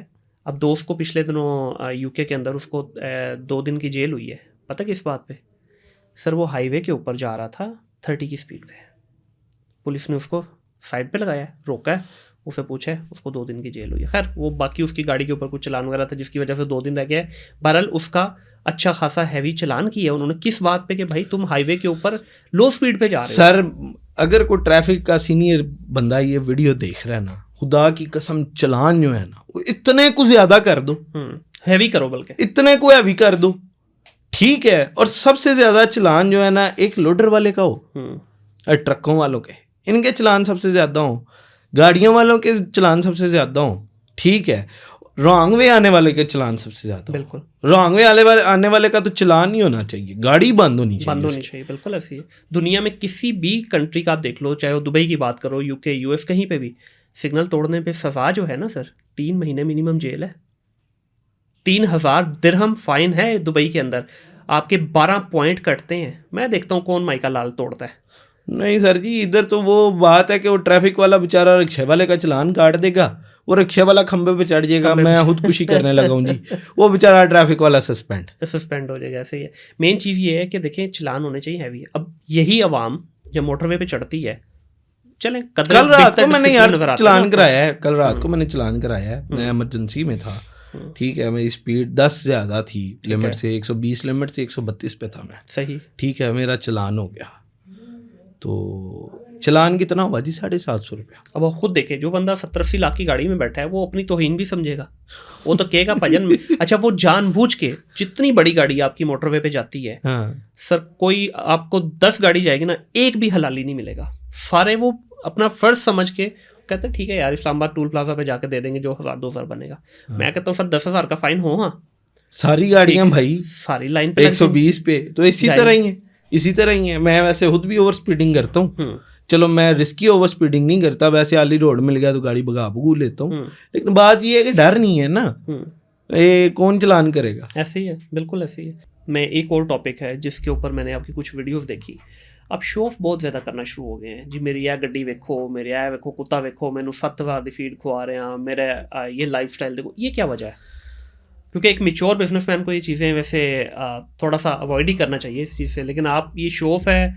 अब दोस्त को पिछले दिनों यूके के अंदर उसको 2 दिन की जेल हुई है, पता किस बात पे सर? वो हाईवे के ऊपर जा रहा था 30 की स्पीड पे, पुलिस ने उसको साइड पे लगाया, रोका है, उसे पूछा है, उसको 2 दिन की जेल हुई है। खैर वो बाकी उसकी गाड़ी के ऊपर कुछ चलान वगैरह था जिसकी वजह से 2 दिन रह गया है। बहरहाल उसका अच्छा खासा हैवी चलान किया उन्होंने, किस बात पे कि भाई तुम हाईवे के ऊपर लो स्पीड पे जा रहे हो। सर अगर कोई ट्रैफिक का सीनियर बंदा ये वीडियो देख रहा है ना, खुदा की कसम चलान जो है ना वो इतने को ज्यादा कर दो, हैवी करो, बल्कि इतने को हैवी कर दो, ठीक है। और सबसे ज्यादा चलान जो है ना एक लोडर वाले का हो, ट्रकों वालों के, इनके चलान सबसे ज्यादा हो, गाड़ियों वालों के चलान सबसे ज्यादा हो, ठीक है। रॉन्ग वे आने वाले के चलान सबसे ज्यादा, बिल्कुल रॉन्ग वे आने वाले का तो चलान नहीं होना चाहिए, गाड़ी बंद होनी चाहिए, बिल्कुल ऐसी है। दुनिया में किसी भी कंट्री का आप देख लो, चाहे वो दुबई की बात करो, यूके, यूएस, कहीं पे भी सिग्नल तोड़ने पे सजा जो है ना सर, 3 महीने मिनिमम जेल है, 3000 दिरहम फाइन है दुबई के अंदर, आपके 12 पॉइंट कटते हैं। मैं देखता हूँ कौन माइका लाल तोड़ता है। नहीं सर जी, इधर तो वो बात है कि वो ट्रैफिक वाला बेचारा रिक्शे वाले का चलान काट देगा, वो रिक्शे वाला खंबे पे चढ़ जाएगा, मैं खुदकुशी करने लगा हूँ जी, वो बेचारा ट्रैफिक वाला सस्पेंड हो जाएगा। ऐसे ही है। मेन चीज़ ये है कि देखें चलान होने चाहिए हैवी। अब यही अवाम जब मोटरवे पे चढ़ती है, चलें कल रात को मैंने यार चलान कराया है, कल रात को मैंने चलान कराया है, मैं इमरजेंसी में था, ठीक है, मेरी स्पीड 10 ज़्यादा थी लिमिट से, 120 लिमिट से 132 पे था मैं, सही, ठीक है, मेरा चलान हो गया। तो चलान कितना हुआ जी? 750 रुपया। अब खुद देखे, जो बंदा 70-80 लाख की गाड़ी में बैठा है वो अपनी तौहीन भी समझेगा, वो तो कहेगा भजन अच्छा वो जानबूझ के, जितनी बड़ी गाड़ी आपकी मोटरवे पे जाती है, हाँ। सर कोई आपको 10 गाड़ी जाएगी ना, एक भी हलाली नहीं मिलेगा, सारे वो अपना फर्ज समझ के कहते हैं ठीक है यार इस्लामाबाद टूल प्लाजा पे जाके दे देंगे जो 1000-2000 बनेगा। हाँ। मैं कहता हूँ सर 10,000 का फाइन हो, हाँ सारी गाड़ियाँ भाई सारी लाइन पे 120 पे, तो इसी तरह ही है, इसी तरह ही है। मैं वैसे खुद भी ओवर स्पीडिंग करता हूँ, चलो मैं रिस्की ओवर स्पीडिंग नहीं करता, वैसे आली रोड मिल गया तो गाड़ी भगा लेता हूँ, लेकिन बात ये है कि डर नहीं है ना, ये कौन चलान करेगा। ऐसे ही है, बिल्कुल ऐसे ही है। मैं एक और टॉपिक है जिसके ऊपर मैंने आपकी कुछ वीडियोस देखी, अब शो ऑफ बहुत ज़्यादा करना शुरू हो गए हैं जी, मेरी यह गड्डी वेखो, मेरे यह वेखो कुत्ता वेखो, मैंने 7000 की फीड खुआ रहे हैं, मेरे ये लाइफ स्टाइल देखो। ये क्या वजह है? क्योंकि एक मैच्योर बिजनेसमैन को ये चीज़ें वैसे थोड़ा सा अवॉइड ही करना चाहिए इस चीज़ से, लेकिन आप ये शो ऑफ है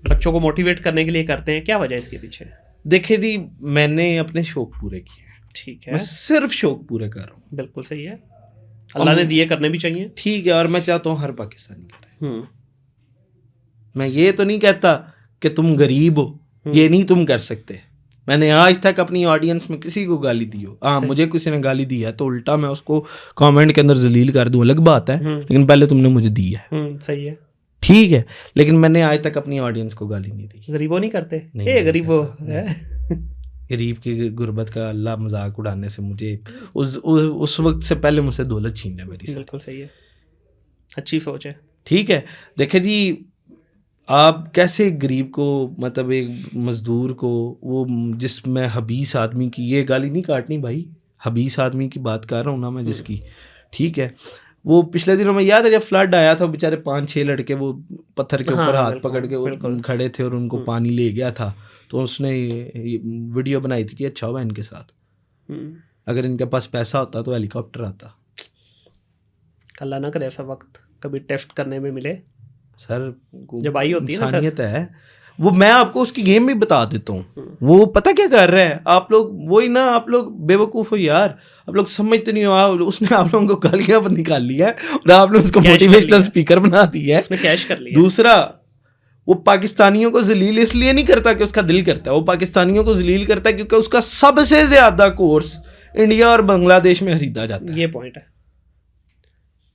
बच्चों को मोटिवेट करने के लिए करते हैं, क्या वजह है इसके पीछे? देखिए जी, मैंने अपने शौक पूरे किए हैं, ठीक है, मैं सिर्फ शौक पूरे कर रहा हूँ, बिल्कुल सही है, अल्लाह ने दिए करने भी चाहिए, ठीक है, और मैं चाहता हूँ हर पाकिस्तानी करे। मैं ये तो नहीं कहता कि तुम गरीब हो, ये नहीं तुम कर सकते। मैंने आज तक अपनी ऑडियंस में किसी को गाली दी हो, हाँ मुझे किसी ने गाली दी है तो उल्टा मैं उसको कमेंट के अंदर जलील कर दूं, अलग बात है, लेकिन पहले तुमने मुझे दी है, सही है, ठीक है, लेकिन मैंने आज तक अपनी ऑडियंस को गाली नहीं दी। गरीबो नहीं करते, नहीं, गरीबो गरीब की गुर्बत का अल्लाह मजाक उड़ाने से मुझे उस वक्त से पहले मुझसे दौलत छीन है मेरी। बिल्कुल सही है, अच्छी सोच है। ठीक है, देखे जी आप कैसे गरीब को, मतलब एक मजदूर को, वो जिसमें हबीस आदमी की, ये गाली नहीं काटनी भाई, हबीस आदमी की बात कर रहा हूँ ना मैं जिसकी, ठीक है, वो पिछले दिनों में याद है जब फ्लड आया था, बेचारे 5-6 लड़के वो पत्थर के ऊपर हाथ पकड़ के खड़े थे और उनको पानी ले गया था, तो उसने वीडियो बनाई थी कि अच्छा हुआ इनके साथ, अगर इनके पास पैसा होता तो हेलीकॉप्टर आता। अल्लाह ना करे ऐसा वक्त कभी टेस्ट करने में मिले सर, जब आई होती है ना, इंसानियत है वो। मैं आपको उसकी गेम भी बता देता हूँ, वो पता क्या कर रहा है, आप लोग वही ना, आप लोग बेवकूफ़ हो यार, आप लोग समझते नहीं हो, उसने आप लोगों को गालियां पर निकाल लिया है और आप लोग उसको मोटिवेशनल स्पीकर बना दिया है, उसने कैश कर लिया। दूसरा, वो पाकिस्तानियों को जलील इसलिए नहीं करता कि उसका दिल करता है, वो पाकिस्तानियों को जलील करता है क्योंकि उसका सबसे ज्यादा कोर्स इंडिया और बांग्लादेश में खरीदा जाता है। ये पॉइंट है,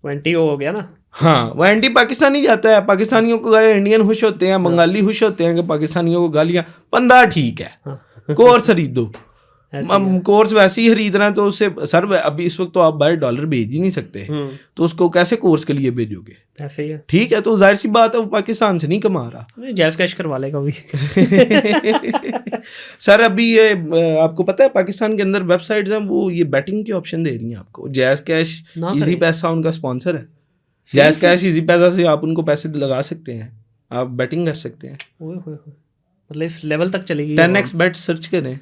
20 हो गया ना। हाँ, वो एंटी पाकिस्तानी जाता है, पाकिस्तानियों को गालियाँ, इंडियन खुश होते हैं, बंगाली खुश होते हैं कि पाकिस्तानियों को गालियाँ, बंदा ठीक है, कोर्स खरीद दो। कोर्स वैसे ही खरीद रहे हैं तो उससे सर अभी इस वक्त तो आप बाहर डॉलर भेज ही नहीं सकते, तो उसको कैसे कोर्स के लिए भेजोगे? ऐसे ही है, ठीक है, तो जाहिर सी बात है वो पाकिस्तान से नहीं कमा रहा, जैज़ कैश करवा लेगा भी। सर अभी ये आपको पता है पाकिस्तान के अंदर वेबसाइट्स हैं वो ये बैटिंग के ऑप्शन दे रही हैं आपको, जैज़ कैश इजी पैसा उनका स्पॉन्सर है, जैज़ कैश इजी पैसा से आप उनको पैसे लगा सकते हैं, आप बैटिंग कर सकते हैं। मतलब इस लेवल तक चलेगी। 10x bet सर्च करें।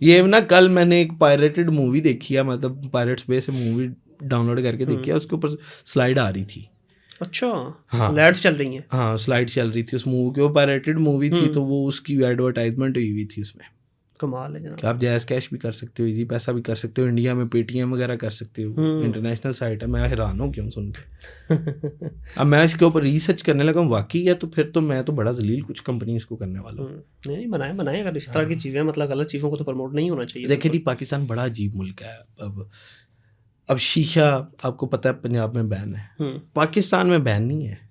ये ना कल मैंने एक पायरेटेड मूवी देखी है, मतलब पायरेट्स बे से मूवी डाउनलोड करके देखी है, उसके ऊपर स्लाइड आ रही थी। अच्छा, हाँ, स्लाइड्स चल रही हैं। हाँ, स्लाइड चल रही थी उस मूवी की, वो पायरेटेड मूवी थी तो वो उसकी एडवर्टाइजमेंट हुई थी उसमें। कमाल है जनाब। कि आप जैज़ कैश भी कर सकते हो, इजी पैसा भी कर सकते हो, इंडिया में पेटीएम वगैरह कर सकते हो, इंटरनेशनल साइट है। मैं हैरान हूँ क्यों सुन के। अब मैं इसके ऊपर रिसर्च करने लगा, वाकई है, तो फिर तो मैं तो बड़ा जलील कुछ कंपनी इसको करने वाला हूँ। नहीं, बनाए अगर इस तरह की चीज़ें, मतलब गलत चीज़ों को तो प्रमोट नहीं होना चाहिए। देखिए जी, पाकिस्तान बड़ा अजीब मुल्क है। अब शीशा आपको पता है पंजाब में बैन है, पाकिस्तान में बैन नहीं है।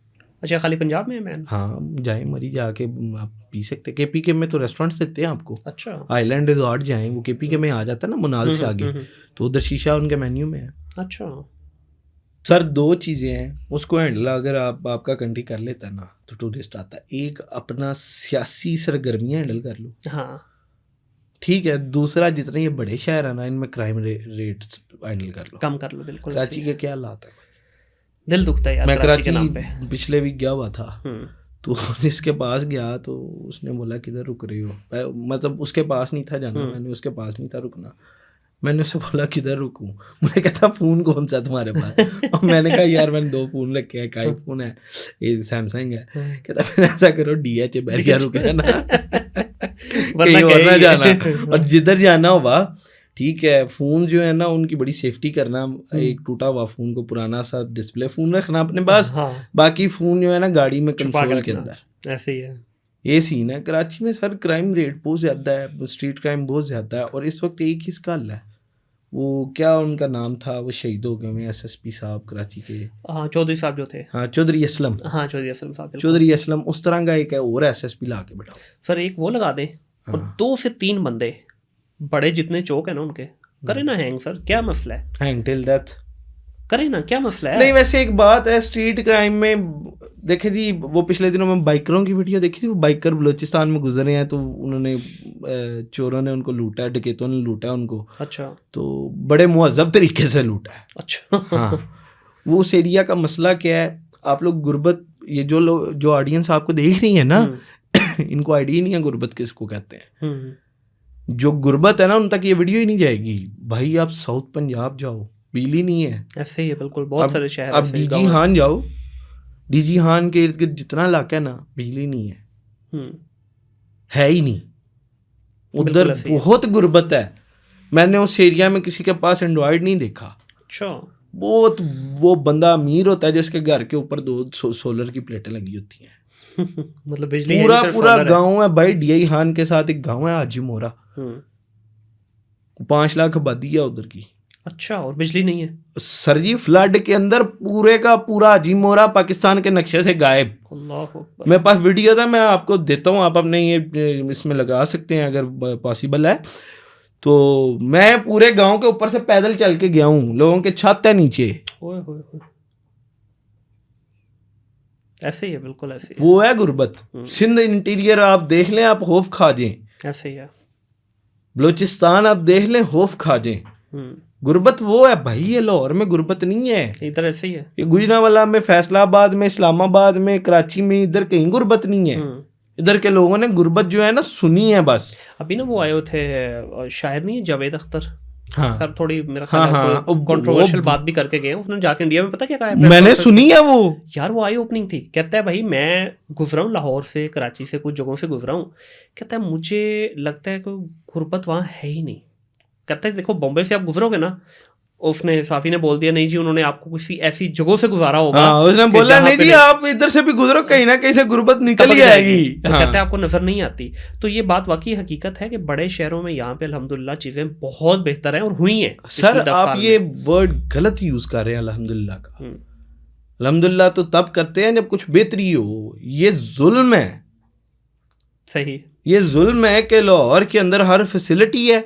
अच्छा, खाली पंजाब में है बैन? हाँ, जाए मरी जाके आप पी सकते हैं, KPK में तो रेस्टोरेंट्स देते हैं आपको। अच्छा, आइलैंड रिजॉर्ट जाएं, वो KPK में आ जाता है ना, मुनाल से आगे, तो उधर शीशा उनके मेन्यू में है। अच्छा सर, 2 चीज़ें हैं उसको हैंडल अगर आपका कंट्री कर लेता है ना तो टूरिस्ट आता है। एक, अपना सियासी सरगर्मियाँ हैंडल कर लो, हाँ ठीक है। दूसरा, जितने ये बड़े शहर है ना इनमें क्राइम रेट हैंडल कर लो, कम कर लो। बिल्कुल, कराची के क्या हालात है, दिल दुखता है यार। मैं कराची के नाम पे पिछले वीक गया हुआ था, तो इसके पास गया तो उसने बोला किधर रुक रही हो, मतलब उसके पास नहीं था जाना, मैंने उसके पास नहीं था रुकना, मैंने उससे बोला किधर रुकूं, मुझे कहता फ़ोन कौन सा तुम्हारे पास, और मैंने कहा यार मैंने 2 फ़ोन रखे हैं, एक आईफोन है, ये सैमसंग है। कहता फिर ऐसा करो DH बैरिया रुक जाना, कहीं और ना जाना, और जिधर जाना होगा, ठीक है। फ़ोन जो है ना उनकी बड़ी सेफ्टी करना, एक टूटा हुआ फ़ोन को पुराना सा डिस्प्ले फ़ोन रखना अपने पास, बाकी फ़ोन जो है ना गाड़ी में कंसोल के अंदर। ऐसे ही है, ये सीन है कराची में सर। क्राइम रेट बहुत ज़्यादा है, स्ट्रीट क्राइम बहुत ज़्यादा है, और इस वक्त एक ही इसका हल है, वो क्या उनका नाम था, वो शहीद हो गए हैं SSP साहब कराची के, हाँ चौधरी साहब जो थे, हाँ चौधरी असलम, हाँ चौधरी असलम साहब, चौधरी असलम, उस तरह का एक है और SSP ला के बैठाओ सर, एक वो लगा दें और 2 से 3 बंदे बड़े जितने चौक है ना उनके करे ना हैंग। सर क्या मसला है, हैंग टिल डेथ करे ना, क्या मसला है? नहीं, वैसे एक बात है स्ट्रीट क्राइम में, देखे जी वो पिछले दिनों में बाइकरों की वीडियो देखी थी, वो बाइकर बलूचिस्तान में गुजरे हैं तो उन्होंने चोरों ने उनको लूटा है, डकैतों ने लूटा है उनको। अच्छा, तो बड़े मुहज़्ज़ब तरीके से लूटा है। अच्छा, हाँ, वो उस एरिया का मसला क्या है, आप लोग गुर्बत, ये जो ऑडियंस आपको देख रही है ना, इनको आइडिया नहीं है गुर्बत किसको कहते हैं। जो गुर्बत है ना उन तक ये वीडियो ही नहीं जाएगी। भाई आप साउथ पंजाब जाओ, बिजली नहीं है, ऐसे ही है बिल्कुल, बहुत सारे शहर। अब DG हान जाओ, DG हान के इर्द गिर्द जितना इलाका है ना, बिजली नहीं है ही नहीं, उधर बहुत गुर्बत है। मैंने उस एरिया में किसी के पास एंड्रॉयड नहीं देखा। अच्छा, बहुत वो बंदा अमीर होता है जिसके घर के ऊपर 2 सोलर की प्लेटें लगी होती हैं। मतलब बिजली पूरा गांव है भाई। DI हान के साथ एक गांव है हाजी मोरा, 5 लाख आबादी है उधर की। अच्छा, और बिजली नहीं है? सर जी फ्लड के अंदर पूरे का पूरा अजीमोरा पाकिस्तान के नक्शे से गायब। अल्लाह अकबर। मेरे पास वीडियो था, मैं आपको देता हूँ, आप अपने ये इसमें लगा सकते हैं अगर पॉसिबल है तो। मैं पूरे गांव के ऊपर से पैदल चल के गया हूँ, लोगों के छत है नीचे। ओए होए होए। ऐसे ही है, बिल्कुल ऐसे ही वो है गुर्बत। सिंध इंटीरियर आप देख लें, आप खौफ खा जाएं। है, ऐसे ही है। बलूचिस्तान आप देख लें, खौफ खा जाएं। गुर्बत वो है भाई, ये लाहौर में गुर्बत नहीं है, इधर ऐसे ही है। ये गुजरांवाला में, फैसलाबाद में, इस्लामाबाद में, कराची में, इधर कहीं गुर्बत नहीं है। इधर के लोगों ने गुर्बत जो है ना सुनी है बस। अभी ना वो आए थे शायद नहीं, जावेद अख्तर, हाँ खैर थोड़ी मेरा ख्याल है कंट्रोवर्शियल बात भी करके गए। उसने जाके इंडिया में पता क्या कहा है? मैंने सुनी है वो यार, वो आई ओपनिंग थी। कहता है भाई मैं गुजरा हूँ लाहौर से, कराची से, कुछ जगहों से गुजरा हूँ। कहता है मुझे लगता है कि गुर्बत वहाँ है ही नहीं। कहता है देखो बॉम्बे से आप गुजरोगे ना, उसने साफी ने बोल दिया नहीं जी उन्होंने आपको किसी ऐसी जगहों से गुजारा होगा। हाँ, उसने बोला नहीं जी आप इधर से भी गुजरो, कहीं ना कहीं से गुर्बत निकल ही आएगी। तो कहते हैं आपको नजर नहीं आती। तो ये बात वाकई हकीकत है कि बड़े शहरों में यहाँ पे अल्हम्दुलिल्लाह चीजें बहुत बेहतर हैं और हुई हैं। सर आप ये वर्ड गलत यूज कर रहे हैं अल्हम्दुलिल्लाह का। अल्हम्दुलिल्लाह तो तब करते हैं जब कुछ बेहतरी हो। ये जुल्म है। सही, ये जुल्म है कि लाहौर के अंदर हर फैसिलिटी है,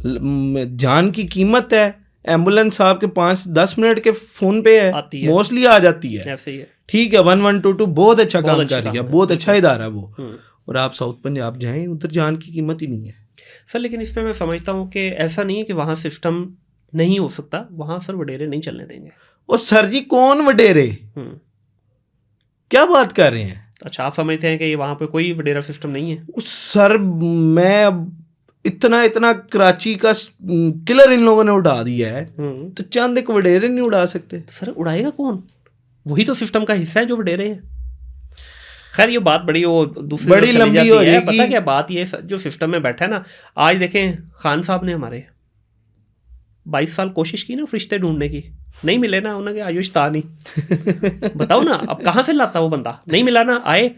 जान की कीमत है, एम्बुलेंस आपके 5-10 मिनट के फोन पे है, मोस्टली आ जाती है। ऐसे ही है। ठीक है, 1-1-2-2 बहुत अच्छा काम कर रही है, बहुत अच्छा इदारा है वो। और आप साउथ पंजाब जाएं, उधर जान की कीमत ही नहीं है सर। लेकिन इसमें मैं समझता हूँ कि ऐसा नहीं है कि वहाँ सिस्टम नहीं हो सकता, वहाँ सर वडेरे नहीं चलने देंगे। और सर जी कौन वडेरे, क्या बात कर रहे हैं? अच्छा, आप समझते हैं कि वहाँ पे कोई वडेरा सिस्टम नहीं है? सर मैं इतना कराची का किलर इन लोगों ने उड़ा दिया है, तो चंद एक वडेरे नहीं उड़ा सकते? तो सर उड़ाएगा कौन? वही तो सिस्टम का हिस्सा है जो वडेरे हैं। खैर ये बात बड़ी वो दूसरी बड़ी लंबी हो जाएगी। पता क्या बात, ये जो सिस्टम में बैठा है ना, आज देखें खान साहब ने हमारे 22 साल कोशिश की ना रिश्ते ढूंढने की, नहीं मिले ना, उन्होंने आयुष था नहीं। बताओ ना अब कहाँ से लाता वो बंदा, नहीं मिला ना, आए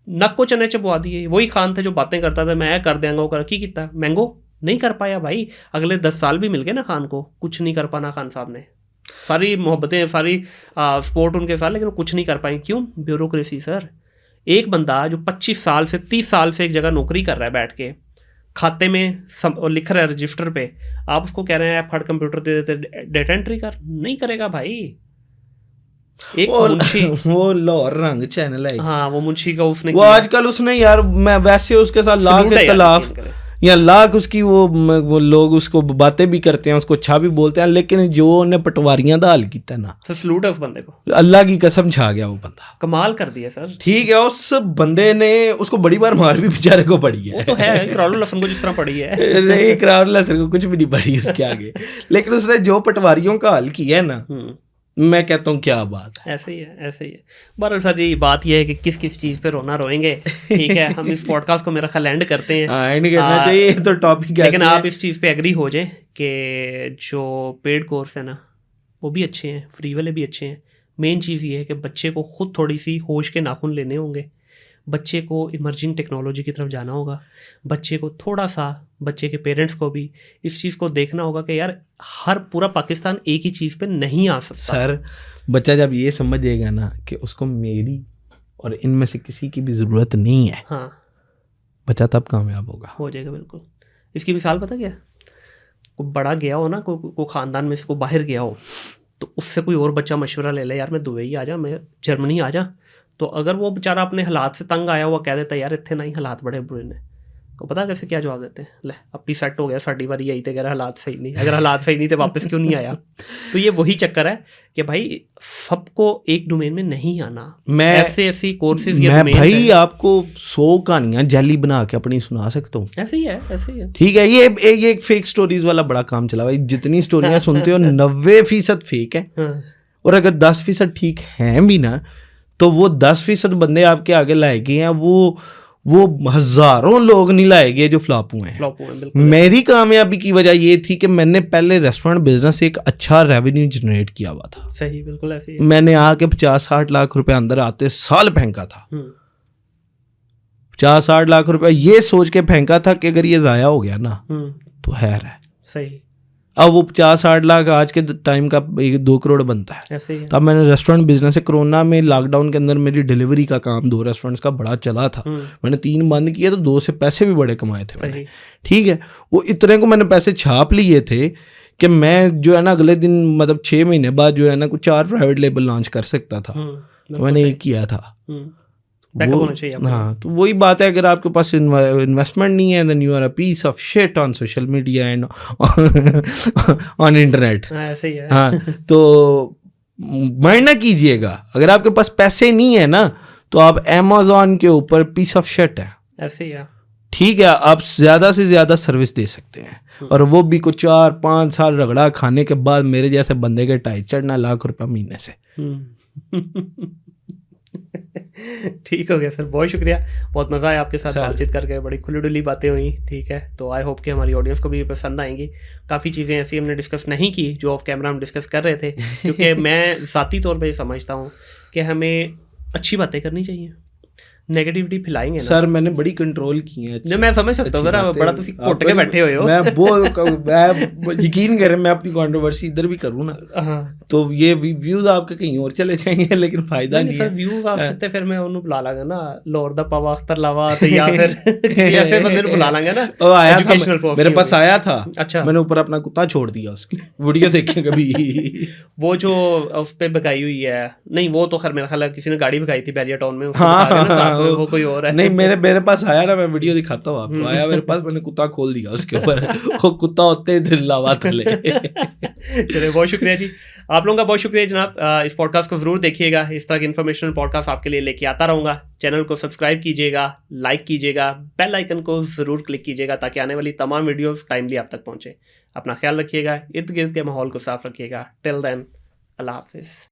नक को चने चबवा दिए। वही खान थे जो बातें करता था मैं कर देंगा, वो कर की किता मैंगो नहीं कर पाया भाई। अगले 10 साल भी मिल गए ना खान को, कुछ नहीं कर पाना खान साहब ने। सारी मोहब्बतें, सारी सपोर्ट उनके साथ, लेकिन कुछ नहीं कर पाए। क्यों? Bureaucracy sir. एक बंदा जो 25 साल से 30 साल से एक जगह नौकरी कर रहा है बैठ के, खाते में लिख रहा है रजिस्टर पे, आप उसको कह रहे हैं फट कंप्यूटर दे देते डेटा एंट्री कर, नहीं करेगा भाई। एक मुंशी, वो लाहौर रंग चैनल है, हाँ वो मुंशी का उसने वो आजकल उसने यार, मैं वैसे उसके साथ लाख इख्तलाफ या लाख उसकी वो लोग उसको बातें भी करते हैं, उसको अच्छा भी बोलते हैं, लेकिन जो उन्हें पटवारियां दा हल किया ना, तो सलूट है उस बंदे को, अल्लाह की कसम छा गया वो बंदा, कमाल कर दिया सर। ठीक है, उस बंदे ने उसको बड़ी बार मार भी बेचारे को पड़ी है, वो तो है इकरारुल हसन को जिस तरह पड़ी है। नहीं, इकरारुल हसन को कुछ भी नहीं पड़ी उसके आगे, लेकिन उसने जो पटवारियों का हल किया है ना, मैं कहता हूँ क्या बात है। ऐसे ही है, ऐसे ही है। बहरहाल सर जी बात यह है कि किस किस चीज़ पे रोना रोएंगे, ठीक है। हम इस पॉडकास्ट को मेरा ख्याल एंड करते हैं, एंड करना चाहिए तो टॉपिक, लेकिन आप इस चीज़ पे एग्री हो जाए कि जो पेड कोर्स है ना वो भी अच्छे हैं, फ्री वाले भी अच्छे हैं। मेन चीज़ ये है कि बच्चे को खुद थोड़ी सी होश के नाखून लेने होंगे, बच्चे को इमर्जिंग टेक्नोलॉजी की तरफ जाना होगा, बच्चे को थोड़ा सा, बच्चे के पेरेंट्स को भी इस चीज़ को देखना होगा कि यार हर पूरा पाकिस्तान एक ही चीज़ पे नहीं आ सकता। सर बच्चा जब ये समझेगा ना कि उसको मेरी और इनमें से किसी की भी ज़रूरत नहीं है, हाँ, बच्चा तब कामयाब होगा, हो जाएगा बिल्कुल। इसकी मिसाल पता क्या, कोई बड़ा गया हो ना, कोई ख़ानदान में से कोई बाहर गया हो, तो उससे कोई और बच्चा मशवरा ले ले, यार मैं दुबई आ जा, मैं जर्मनी आ जा, तो अगर वो बेचारा अपने हालात से तंग आया हुआ कह देता यार इतने नहीं हालात बड़े बुरे ने, तो पता कैसे क्या जवाब देते हैं, ले अब भी सेट हो गया, साड़ी बारी यही थे, अगर हालात सही नहीं, अगर हालात सही नहीं थे वापस क्यों नहीं आया। तो ये वही चक्कर है कि भाई सबको एक डोमेन में नहीं आना, मैं ऐसे कोर्सेज, मैं भाई आपको 100 कहानियां जैली बना के अपनी सुना सकता हूँ, ऐसे ही है, ऐसे ही है, ठीक है। ये एक फेक स्टोरीज वाला बड़ा काम चला भाई, जितनी स्टोरियां सुनते हो 90% फेक है, और अगर 10% ठीक हैं भी ना, तो वो 10% बंदे आपके आगे लाए गए हैं, वो हजारों लोग नहीं लाए गए जो फ्लॉप हुए हैं। मेरी कामयाबी की वजह ये थी कि मैंने पहले रेस्टोरेंट बिजनेस से एक अच्छा रेवेन्यू जनरेट किया हुआ था। सही, बिल्कुल ऐसे ही। मैंने आके 50-60 लाख रुपए अंदर आते साल फेंका था, 50-60 लाख रुपए ये सोच के फेंका था कि अगर ये जाया हो गया ना तो हैर है। सही, अब वो 50-60 लाख आज के टाइम का 2 करोड़ बनता है। ऐसे ही है। तब मैंने रेस्टोरेंट बिजनेस है, कोरोना में लॉकडाउन के अंदर मेरी डिलीवरी का काम 2 रेस्टोरेंट्स का बड़ा चला था, मैंने 3 बंद किए तो 2 से पैसे भी बड़े कमाए थे मैंने, ठीक है। वो इतने को मैंने पैसे छाप लिए थे कि मैं जो है ना अगले दिन मतलब 6 महीने बाद जो है ना कुछ 4 प्राइवेट लेबल लॉन्च कर सकता था, तो मैंने ये किया था। होना चाहिए। हाँ, तो वही बात है, अगर आपके पास इन्वेस्टमेंट नहीं है then you are a piece of shit on social media and on internet. ऐसे ही है। हाँ, तो माइंड ना कीजिएगा, अगर आपके पास पैसे नहीं है ना तो आप अमेज़न के ऊपर पीस ऑफ शिट है। ऐसे ही है। ठीक है, आप ज़्यादा से ज़्यादा सर्विस दे सकते हैं और वो भी कुछ 4-5 साल रगड़ा खाने के बाद मेरे जैसे बंदे के टाइट चढ़ना लाख रुपया महीने से। ठीक हो गया सर, बहुत शुक्रिया, बहुत मज़ा आया आपके साथ बातचीत करके, बड़ी खुली डुली बातें हुई। ठीक है, तो आई होप कि हमारी ऑडियंस को भी पसंद आएंगी। काफ़ी चीज़ें ऐसी हमने डिस्कस नहीं की जो ऑफ कैमरा हम डिस्कस कर रहे थे, क्योंकि मैं ज़ाती तौर पे ये समझता हूँ कि हमें अच्छी बातें करनी चाहिए, नेगेटिविटी फैलाएंगे ना। सर मैंने बड़ी कंट्रोल की है। नहीं, मैं समझ सकता हूँ सर, आप बड़ा तुसी घुट के बैठे हुए हो। मैं यकीन करें, मैं अपनी कंट्रोवर्सी इधर भी करूँ ना तो ये व्यूज आपके कहीं और चले जाएंगे, लेकिन फायदा नहीं है। सर व्यूज आ सकते, फिर मैं उन्हें बुला लांगा ना, लॉर्ड दा पावा अख्तर लावा, या फिर ऐसे बंदे बुला लांगे ना। वो आया था मेरे पास, आया था। अच्छा, मैंने ऊपर अपना कुत्ता छोड़ दिया, उसकी वीडियो देखें कभी। वो जो उस पे भगाई हुई है, नहीं वो तो खैर मेरा ख्याल है किसी ने गाड़ी भगाई थी बैरिया टाउन में, वो कोई और है। नहीं, मेरे पास आया ना, मैं वीडियो दिखाता हूँ आपको, आया मेरे पास, मैंने कुत्ता खोल दिया उसके ऊपर, वो कुत्ता होते ही लावा थले। चलिए, बहुत शुक्रिया जी, आप लोगों का बहुत शुक्रिया जनाब। इस पॉडकास्ट को ज़रूर देखिएगा, इस तरह के इन्फॉर्मेशनल पॉडकास्ट आपके लिए लेके आता रहूँगा। चैनल को सब्सक्राइब कीजिएगा, लाइक कीजिएगा, बेल आइकन को ज़रूर क्लिक कीजिएगा ताकि आने वाली तमाम वीडियोज़ टाइमली आप तक पहुँचे। अपना ख्याल रखिएगा, इर्द गिर्द के माहौल को साफ रखिएगा। टिल देन, अल्लाह हाफिज़।